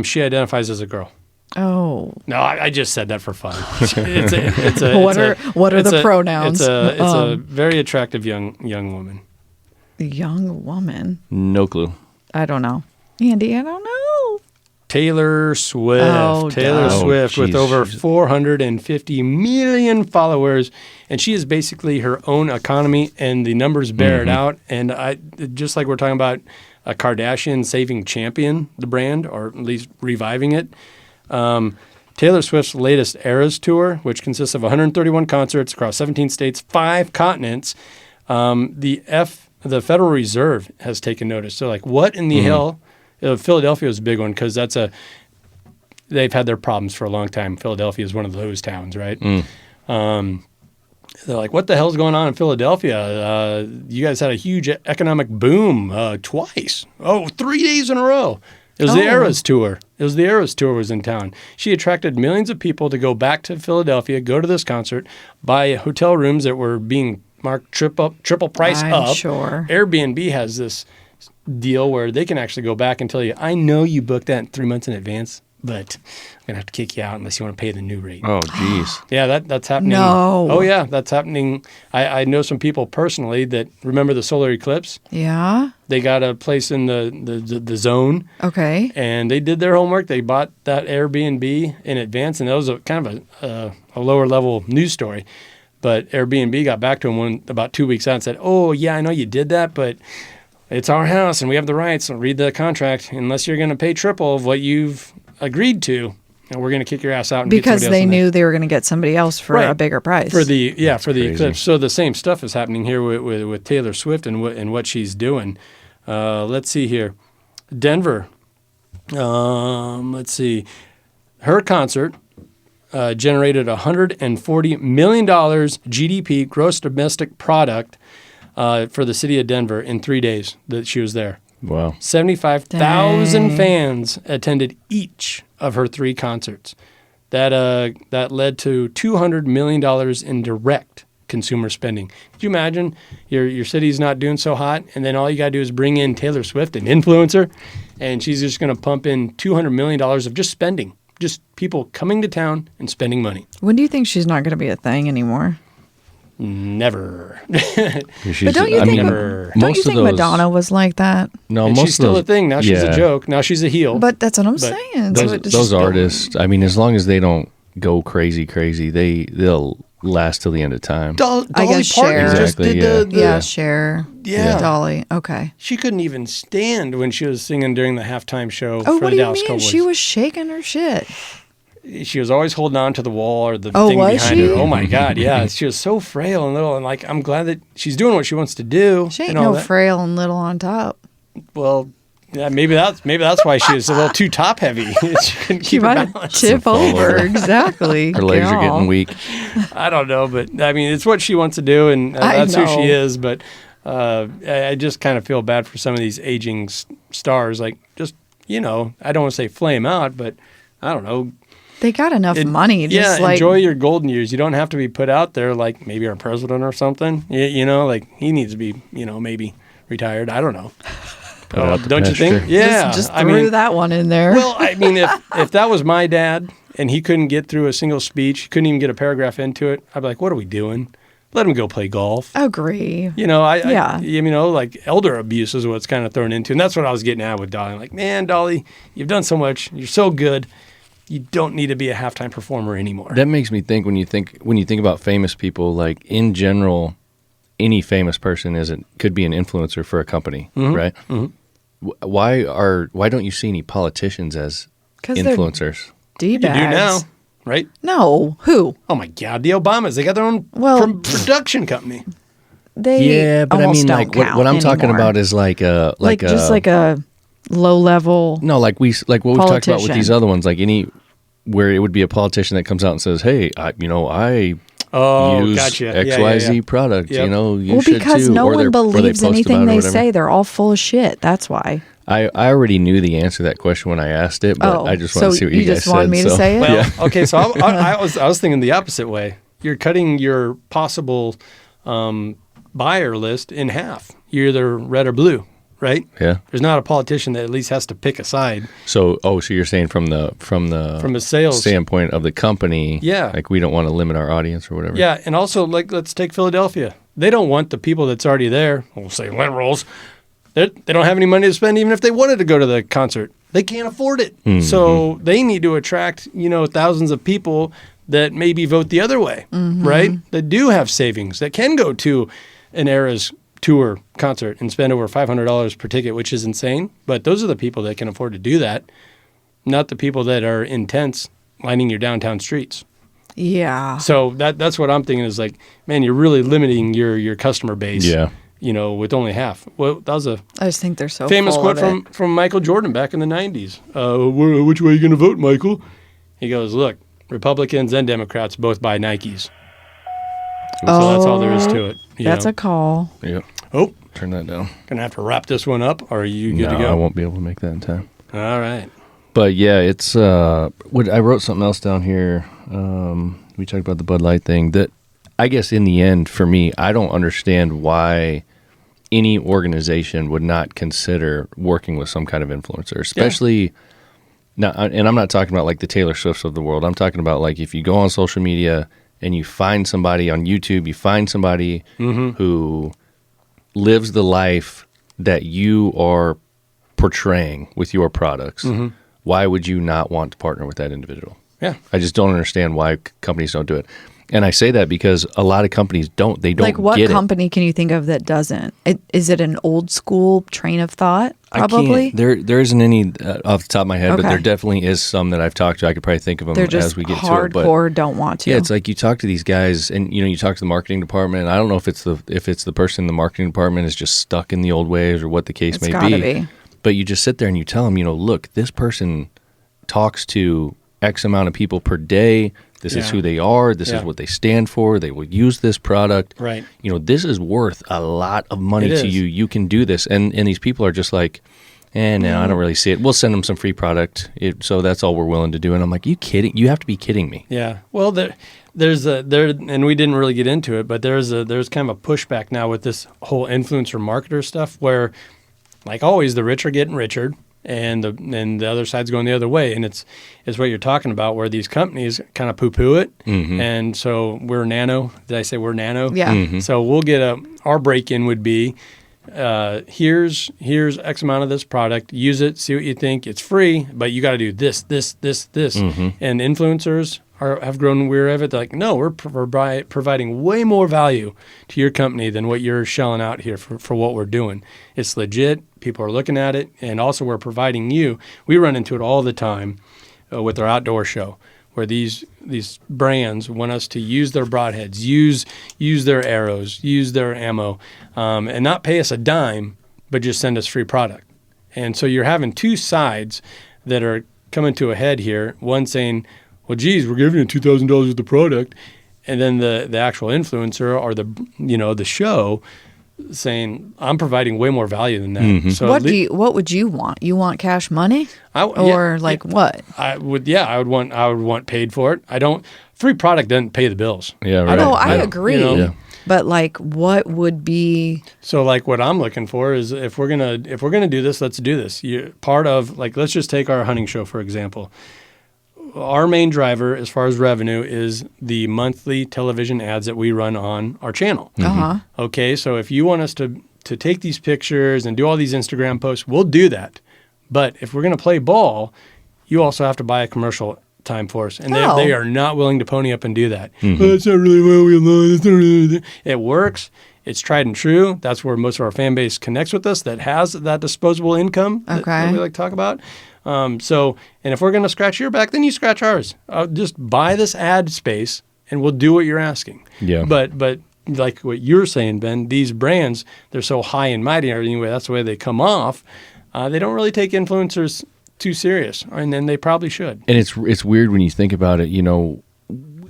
S3: She identifies as a girl.
S4: Oh.
S3: No, I just said that for fun.
S4: What are the pronouns?
S3: It's a very attractive young woman.
S4: Young woman?
S2: No clue.
S4: I don't know. Andy, I don't know.
S3: Taylor Swift. Swift with over 450 million followers. And she is basically her own economy, and the numbers bear it out. And just like we're talking about a Kardashian saving Champion, the brand, or at least reviving it, Taylor Swift's latest Eras Tour, which consists of 131 concerts across 17 states, 5 continents, the Federal Reserve has taken notice. So what in the hell? Philadelphia is a big one because they've had their problems for a long time. Philadelphia is one of those towns, right? They're like, what the hell's going on in Philadelphia? You guys had a huge economic boom twice. 3 days in a row. It was the Eras Tour. Was in town. She attracted millions of people to go back to Philadelphia, go to this concert, buy hotel rooms that were being marked triple price
S4: I'm
S3: up.
S4: Sure.
S3: Airbnb has this deal where they can actually go back and tell you, I know you booked that 3 months in advance, but I'm going to have to kick you out unless you want to pay the new rate.
S2: Oh, geez.
S3: Yeah, that's happening.
S4: No.
S3: Oh, yeah, that's happening. I know some people personally that remember the solar eclipse.
S4: Yeah.
S3: They got a place in the zone.
S4: Okay.
S3: And they did their homework. They bought that Airbnb in advance, and that was kind of a lower level news story. But Airbnb got back to them about 2 weeks out and said, oh, yeah, I know you did that, but it's our house and we have the rights. So read the contract. Unless you're going to pay triple of what you've agreed to, and we're going to kick your ass out. And
S4: because
S3: get somebody else
S4: they knew they were going to get somebody else for a bigger price.
S3: For the eclipse. So the same stuff is happening here with Taylor Swift and what she's doing. Let's see here. Denver. Let's see. Her concert generated $140 million GDP, gross domestic product, for the city of Denver in 3 days that she was there.
S2: Wow.
S3: 75,000 fans attended each of her 3 concerts. That led to $200 million in direct consumer spending. Could you imagine your city's not doing so hot, and then all you got to do is bring in Taylor Swift, an influencer, and she's just going to pump in $200 million of just spending, just people coming to town and spending money.
S4: When do you think she's not going to be a thing anymore?
S3: Never.
S4: But don't you think Madonna was like that?
S2: No,
S3: and
S2: most
S3: she's still a thing. Now she's a joke. Now she's a heel.
S4: But that's what I'm saying.
S2: Those artists, I mean, as long as they don't go crazy, they'll last till the end of time.
S3: Dolly
S4: I guess
S3: Parton
S4: Cher.
S3: just did
S4: Cher.
S3: Yeah.
S4: Dolly. Okay.
S3: She couldn't even stand when she was singing during the halftime show
S4: Oh,
S3: for
S4: what
S3: the
S4: do you
S3: Dallas
S4: mean?
S3: Cowboys.
S4: She was shaking her shit.
S3: She was always holding on to the wall or the
S4: Oh,
S3: thing
S4: was
S3: behind
S4: she?
S3: her. Oh my God, yeah. She was so frail and little, and like I'm glad that she's doing what she wants to do.
S4: She ain't
S3: and all
S4: no
S3: that.
S4: frail and little on top.
S3: Well, yeah, maybe that's why she was a little too top heavy. She couldn't
S4: She
S3: keep her
S4: might
S3: balance.
S4: tip
S2: Fall
S4: over.
S2: over.
S4: Exactly.
S2: Her legs are
S4: Girl.
S2: getting weak.
S3: I don't know, but I mean, it's what she wants to do, and
S4: I
S3: that's who
S4: know.
S3: she is. But I just kind of feel bad for some of these aging stars. Like, just I don't want to say flame out, but I don't know.
S4: They got enough money. Just like,
S3: enjoy your golden years. You don't have to be put out there like maybe our president or something. Like he needs to be, maybe retired. I don't know.
S2: Out the
S3: Don't you think?
S2: pasture.
S3: Yeah.
S4: just threw that one in there.
S3: Well, I mean, if that was my dad and he couldn't get through a single speech, he couldn't even get a paragraph into it, I'd be like, what are we doing? Let him go play golf.
S4: Agree.
S3: Like elder abuse is what's kind of thrown into. And that's what I was getting at with Dolly. Like, man, Dolly, you've done so much. You're so good. You don't need to be a halftime performer anymore.
S2: That makes me think when you think about famous people, like in general, any famous person could be an influencer for a company, right? Mm-hmm. Why don't you see any politicians as influencers?
S3: You do now, right?
S4: No. Who?
S3: Oh my God, the Obamas. They got their own production company.
S4: They
S2: but I
S4: almost
S2: mean,
S4: don't
S2: like
S4: count
S2: what I'm talking
S4: anymore.
S2: about is like a
S4: low level.
S2: No, like what we've talked about with
S4: politician.
S2: these other ones, like where it would be a politician that comes out and says, "Hey, I use
S3: gotcha.
S2: XYZ product."
S3: Yep.
S2: You should
S4: because
S2: too.
S4: no
S2: Or
S4: one
S2: or they
S4: believes
S2: post
S4: anything
S2: about it or
S4: they
S2: whatever.
S4: say. They're all full of shit. That's why.
S2: I already knew the answer to that question when I asked it, but I just want to see what you guys
S4: just wanted
S2: said.
S4: me to say it?
S3: Well, okay, so I was thinking the opposite way. You're cutting your possible buyer list in half. You're either red or blue, right?
S2: Yeah.
S3: There's not a politician that at least has to pick a side.
S2: So you're saying from a
S3: sales
S2: standpoint of the company,
S3: Yeah.
S2: like we don't want to limit our audience or whatever.
S3: Yeah, and also like let's take Philadelphia. They don't want the people that's already there. We'll say liberals. They don't have any money to spend, even if they wanted to go to the concert. They can't afford it.
S2: Mm-hmm.
S3: So they need to attract, thousands of people that maybe vote the other way, right? That do have savings, that can go to an Eras tour concert and spend over $500 per ticket, which is insane. But those are the people that can afford to do that, not the people that are intense lining your downtown streets.
S4: Yeah.
S3: So that's what I'm thinking is like, man, you're really limiting your customer base.
S2: Yeah.
S3: With only half. Well, that was a
S4: I just think they're so
S3: famous
S4: full
S3: quote
S4: of it.
S3: from Michael Jordan back in the 90s. Which way are you going to vote, Michael? He goes, look, Republicans and Democrats both buy Nikes. So that's all there is to it.
S4: That's a call.
S2: Yep.
S3: Oh,
S2: Turn that down.
S3: going to have to wrap this one up, or are you good to
S2: No,
S3: go?
S2: I won't be able to make that in time.
S3: All right.
S2: But yeah, it's I wrote something else down here. We talked about the Bud Light thing. That I guess in the end, for me, I don't understand why any organization would not consider working with some kind of influencer, especially now. And I'm not talking about like the Taylor Swifts of the world. I'm talking about like if you go on social media and you find somebody on YouTube, you find somebody who lives the life that you are portraying with your products. Why would you not want to partner with that individual?
S3: Yeah.
S2: I just don't understand why companies don't do it. And I say that because a lot of companies don't. They don't
S4: Like what
S2: get
S4: company can you think of that doesn't? Is it an old school train of thought?
S2: I
S4: Probably.
S2: can't, there isn't any off the top of my head, but
S4: Okay.
S2: there definitely is some that I've talked to. I could probably think of them
S4: They're just
S2: as we get to it. But
S4: hardcore. Don't want to.
S2: yeah, it's like you talk to these guys, and you talk to the marketing department. And I don't know if it's the person in the marketing department is just stuck in the old ways or what the case
S4: It's
S2: may
S4: gotta be.
S2: But you just sit there and you tell them, look, this person talks to X amount of people per day. This is
S3: Yeah.
S2: who they are. This
S3: Yeah.
S2: is what they stand for. They will use this product.
S3: Right.
S2: This is worth a lot of money
S3: It
S2: to
S3: is.
S2: you. You can do this. And these people are just like, no, I don't really see it. We'll send them some free product. So that's all we're willing to do. And I'm like, you kidding? You have to be kidding me.
S3: Yeah. Well, and we didn't really get into it, but there's kind of a pushback now with this whole influencer marketer stuff where, like always, the rich are getting richer and the other side's going the other way. And it's what you're talking about, where these companies kind of poo-poo it.
S2: Mm-hmm.
S3: And so we're nano. Did I say we're nano?
S4: Yeah.
S2: Mm-hmm.
S3: So we'll get our break-in would be, here's X amount of this product. Use it, see what you think. It's free, but you got to do this.
S2: Mm-hmm.
S3: And influencers have grown weary of it. They're like, no, we're providing way more value to your company than what you're shelling out here for what we're doing. It's legit. People are looking at it. And also we're providing you. We run into it all the time with our outdoor show, where these brands want us to use their broadheads, use their arrows, use their ammo, and not pay us a dime, but just send us free product. And so you're having two sides that are coming to a head here. One saying, well, geez, we're giving you $2,000 worth of product. And then the actual influencer or the show saying, I'm providing way more value than that.
S2: Mm-hmm.
S3: So
S4: what would you want? You want cash money? What?
S3: I would want paid for it. Free product doesn't pay the bills.
S2: Yeah, right.
S4: I agree.
S2: Yeah.
S4: But like, what would be?
S3: So like, what I'm looking for is if we're gonna do this, let's do this. Part of, like, let's just take our hunting show for example. Our main driver as far as revenue is the monthly television ads that we run on our channel.
S4: Uh-huh.
S3: Okay, so if you want us to take these pictures and do all these Instagram posts, we'll do that. But if we're going to play ball, you also have to buy a commercial time for us. And they are not willing to pony up and do that.
S2: Mm-hmm.
S3: Oh, it's not really well we learn. It's not really. It works. It's tried and true. That's where most of our fan base connects with us, that has that disposable income that we like to talk about. And if we're going to scratch your back, then you scratch ours. Just buy this ad space, and we'll do what you're asking.
S2: Yeah.
S3: But like what you're saying, Ben, these brands, they're so high and mighty. Anyway, that's the way they come off. They don't really take influencers too serious, and then they probably should.
S2: And it's weird when you think about it.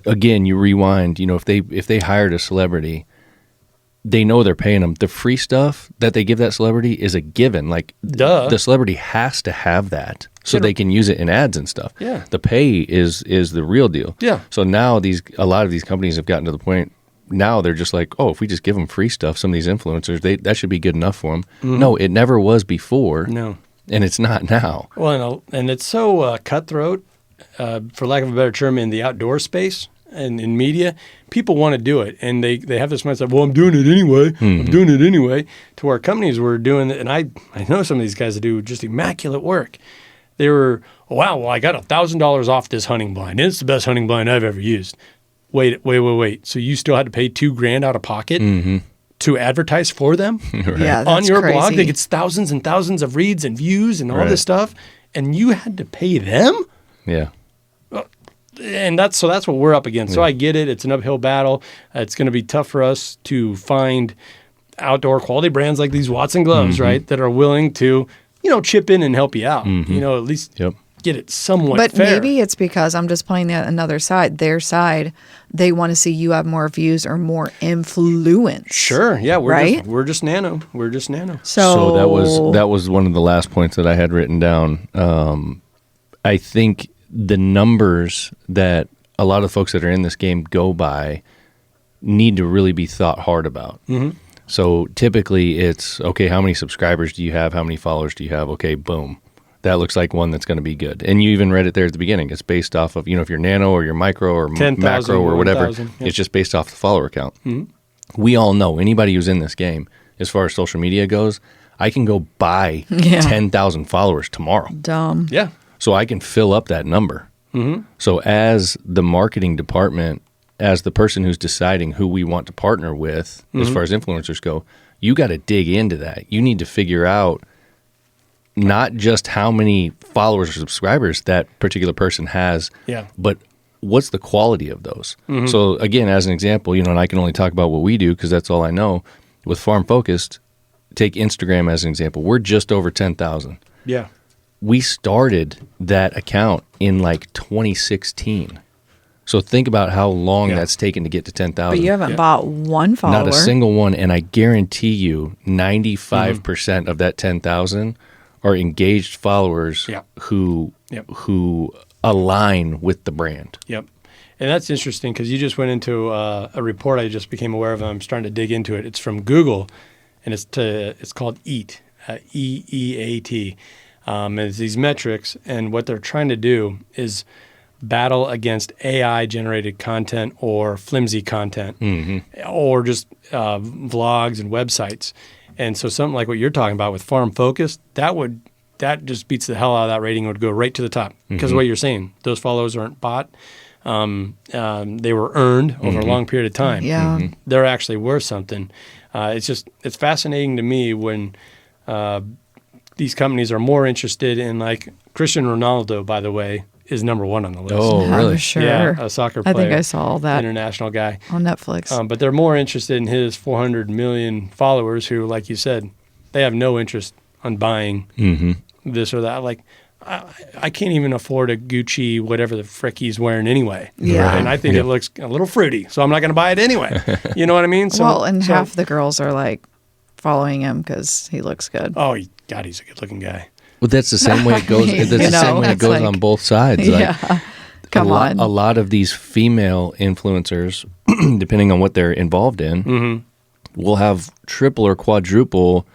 S2: Again, you rewind. If they hired a celebrity, they know they're paying them. The free stuff that they give that celebrity is a given. Like,
S3: duh,
S2: the celebrity has to have that so they can use it in ads and stuff.
S3: Yeah.
S2: The pay is the real deal.
S3: Yeah.
S2: So now a lot of these companies have gotten to the point. Now they're just like, oh, if we just give them free stuff, some of these influencers, that should be good enough for them. Mm-hmm. No, it never was before.
S3: No.
S2: And it's not now.
S3: Well, and it's so cutthroat, for lack of a better term, in the outdoor space and in media. People want to do it, and they have this mindset, well, I'm doing it anyway. Mm-hmm. I'm doing it anyway. To where companies were doing it, and I know some of these guys that do just immaculate work. They were, wow, well, I got $1,000 off this hunting blind. It's the best hunting blind I've ever used. Wait. So you still had to pay $2,000 out of pocket to advertise for them?
S2: Right.
S4: Yeah, that's
S3: on your
S4: crazy.
S3: blog? They get thousands and thousands of reads and views and all this stuff, and you had to pay them?
S2: Yeah.
S3: And that's what we're up against. So I get it. It's an uphill battle. It's going to be tough for us to find outdoor quality brands like these Watson gloves, right, that are willing to, chip in and help you out. At least get it somewhat
S4: But
S3: fair.
S4: maybe it's because I'm just playing another side. Their side, they want to see you have more views or more influence.
S3: Sure. Yeah. We're just nano.
S4: So
S2: that was one of the last points that I had written down. I think the numbers that a lot of folks that are in this game go by need to really be thought hard about. Mm-hmm. So typically it's, okay, how many subscribers do you have? How many followers do you have? Okay, boom. That looks like one that's going to be good. And you even read it there at the beginning. It's based off of, if you're nano or you're micro or
S3: 10,000,
S2: macro or whatever,
S3: 1,000,
S2: it's just based off the follower count. Mm-hmm. We all know, anybody who's in this game, as far as social media goes, I can go buy 10,000 followers tomorrow.
S4: dumb.
S3: Yeah.
S2: So I can fill up that number. Mm-hmm. So as the marketing department, as the person who's deciding who we want to partner with, as far as influencers go, you got to dig into that. You need to figure out not just how many followers or subscribers that particular person has, but what's the quality of those. Mm-hmm. So again, as an example, and I can only talk about what we do because that's all I know. With Farm Focused, take Instagram as an example. We're just over 10,000.
S3: Yeah.
S2: We started that account in 2016. So think about how long that's taken to get to 10,000.
S4: But you haven't bought one follower.
S2: Not a single one. And I guarantee you 95% of that 10,000 are engaged followers who align with the brand.
S3: Yep. And that's interesting because you just went into a report I just became aware of, and I'm starting to dig into it. It's from Google, and it's called EAT, EEAT. And it's these metrics, and what they're trying to do is battle against AI-generated content or flimsy content, or just vlogs and websites. And so something like what you're talking about with Farm Focus, that just beats the hell out of that rating. It would go right to the top because of what you're saying. Those follows aren't bought. They were earned over a long period of time.
S4: Yeah.
S3: They're actually worth something. It's fascinating to me when these companies are more interested in, like Cristiano Ronaldo, by the way, is number one on the list.
S2: Oh,
S4: I'm
S2: really?
S4: sure.
S3: Yeah, a soccer player.
S4: I think I saw that
S3: International guy.
S4: on Netflix.
S3: But they're more interested in his 400 million followers who, like you said, they have no interest on buying this or that. Like, I can't even afford a Gucci, whatever the frick he's wearing anyway.
S4: Yeah.
S3: And I think it looks a little fruity, so I'm not going to buy it anyway. You know what I mean?
S4: Half the girls are like following him because he looks good.
S3: Oh, God, he's a good-looking guy.
S2: Well, that's the same way it goes. That's the same way it
S4: it's
S2: goes
S4: like-
S2: on both sides.
S4: Yeah. Come on.
S2: A lot of these female influencers, depending on what they're involved in, will have triple or quadruple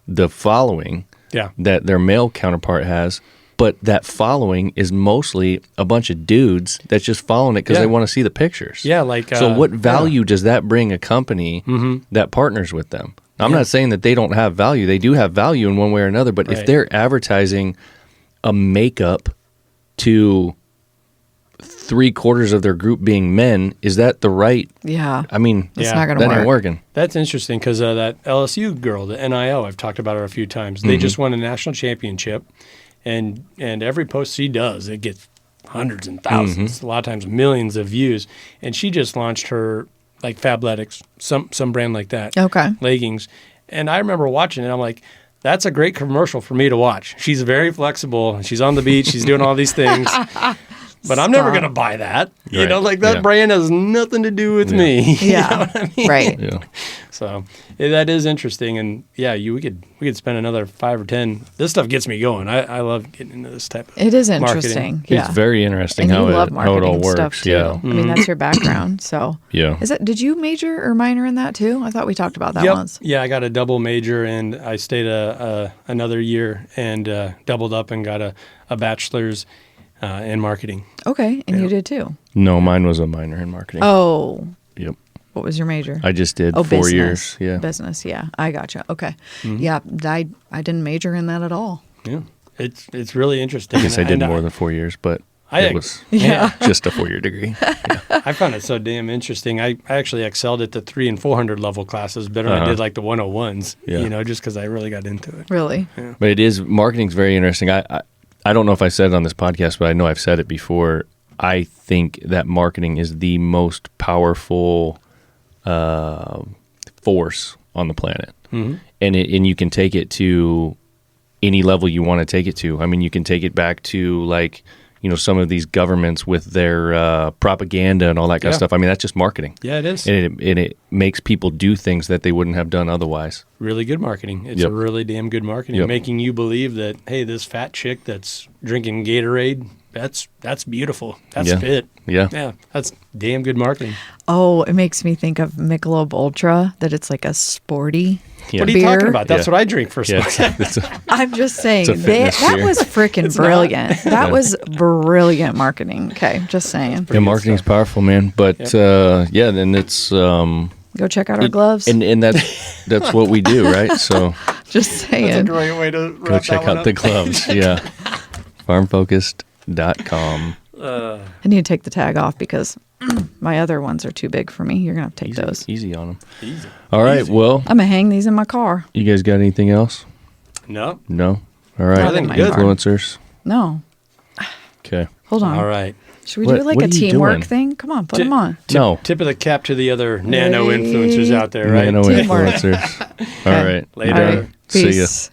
S2: the following
S3: Yeah.
S2: that their male counterpart has. But that following is mostly a bunch of dudes that's just following it because
S3: Yeah.
S2: they want to see the pictures.
S3: Yeah, like...
S2: So what value does that bring a company that partners with them? Now, I'm not saying that they don't have value. They do have value in one way or another. But if
S3: Right.
S2: they're advertising a makeup to 3/4 of their group being men, is that the right?
S4: Yeah.
S2: I mean,
S4: It's
S3: Yeah.
S4: not going
S2: that
S4: to
S2: ain't
S4: work.
S2: working.
S3: That's interesting because that LSU girl, the NIO, I've talked about her a few times. They just won a national championship, and every post she does, it gets hundreds and thousands, a lot of times millions of views. And she just launched her like Fabletics, some brand like that,
S4: Okay.
S3: leggings. And I remember watching it. I'm like, that's a great commercial for me to watch. She's very flexible. She's on the beach. She's doing all these things. But I'm never
S4: Stop.
S3: going to buy that. You
S2: Right.
S3: know, like that
S2: Yeah.
S3: brand has nothing to do with me. You know
S4: Yeah.
S3: what I mean?
S4: Right.
S2: Yeah.
S3: So that is interesting, and yeah, we could spend another 5 or 10. This stuff gets me going. I love getting into this type of.
S4: It is
S3: marketing.
S4: interesting. Yeah.
S2: It's very interesting
S4: and
S2: how
S4: you love
S2: it
S4: marketing
S2: all works.
S4: stuff too.
S2: Yeah.
S4: I mean, that's your background. So
S2: Yeah.
S4: did you major or minor in that too? I thought we talked about that
S3: Yep.
S4: once.
S3: Yeah, I got a double major, and I stayed another year and doubled up and got a bachelor's in marketing.
S4: Okay. And
S3: Yeah.
S4: you did too.
S2: No, mine was a minor in marketing.
S4: Oh,
S2: Yep.
S4: what was your major?
S2: I just did 4
S4: business.
S2: years. Yeah.
S4: Business. Yeah. I gotcha. Okay. Yeah. I didn't major in that at all.
S3: Yeah, it's really interesting.
S2: I guess I did more than 4 years, but it was
S4: Yeah.
S2: just a 4-year degree.
S3: I found it so damn interesting. I actually excelled at the 300 and 400 level classes better than I did like the 101s.
S2: Yeah.
S3: You know, just because I really got into it.
S4: Really?
S2: But it is, marketing's very interesting. I don't know if I said it on this podcast, but I know I've said it before. I think that marketing is the most powerful force on the planet. And you can take it to any level you want to take it to. I mean, you can take it back to like, you know, some of these governments with their propaganda and all that kind of
S3: Yeah.
S2: stuff. I mean, that's just marketing.
S3: Yeah, it is.
S2: And it makes people do things that they wouldn't have done otherwise.
S3: Really good marketing. It's
S2: Yep.
S3: a really damn good marketing,
S2: Yep.
S3: making you believe that, hey, this fat chick that's drinking Gatorade, that's beautiful. That's
S2: Yeah.
S3: fit.
S2: Yeah.
S3: Yeah, that's damn good marketing.
S4: Oh, it makes me think of Michelob Ultra, that it's like a sporty.
S2: Yeah.
S3: What are you talking
S4: Beer?
S3: about? That's
S2: Yeah.
S3: what I drink for
S2: Yeah,
S3: sport.
S4: I'm just saying,
S2: It's a fitness
S4: that
S2: beer.
S4: was freaking brilliant. That was brilliant marketing. Okay, just saying.
S2: Yeah, marketing's powerful, man. But yeah, then it's
S4: Go check out our gloves.
S2: and that's what we do, right? So
S4: Just
S3: That's a
S4: saying.
S3: great way to
S2: go check out the gloves. Yeah, farmfocused.com.
S4: I need to take the tag off because my other ones are too big for me. You're going to have to take those.
S2: Easy on them.
S3: Easy.
S2: All right.
S3: Easy.
S2: Well,
S4: I'm going to hang these in my car.
S2: you guys got anything else?
S3: No.
S2: No. All right.
S4: Not in my
S3: Good.
S4: car.
S2: Influencers.
S4: No.
S2: Okay.
S4: Hold on.
S3: All right.
S4: Should we
S2: What-
S4: do like
S2: what
S4: a
S2: are you
S4: teamwork
S2: doing?
S4: thing? Come on, put them on.
S2: No.
S3: Tip of the cap to the other nano influencers out there, right?
S2: Nano
S4: Teamwork.
S2: influencers. All right.
S3: Later.
S4: All right.
S2: See ya.
S4: Peace.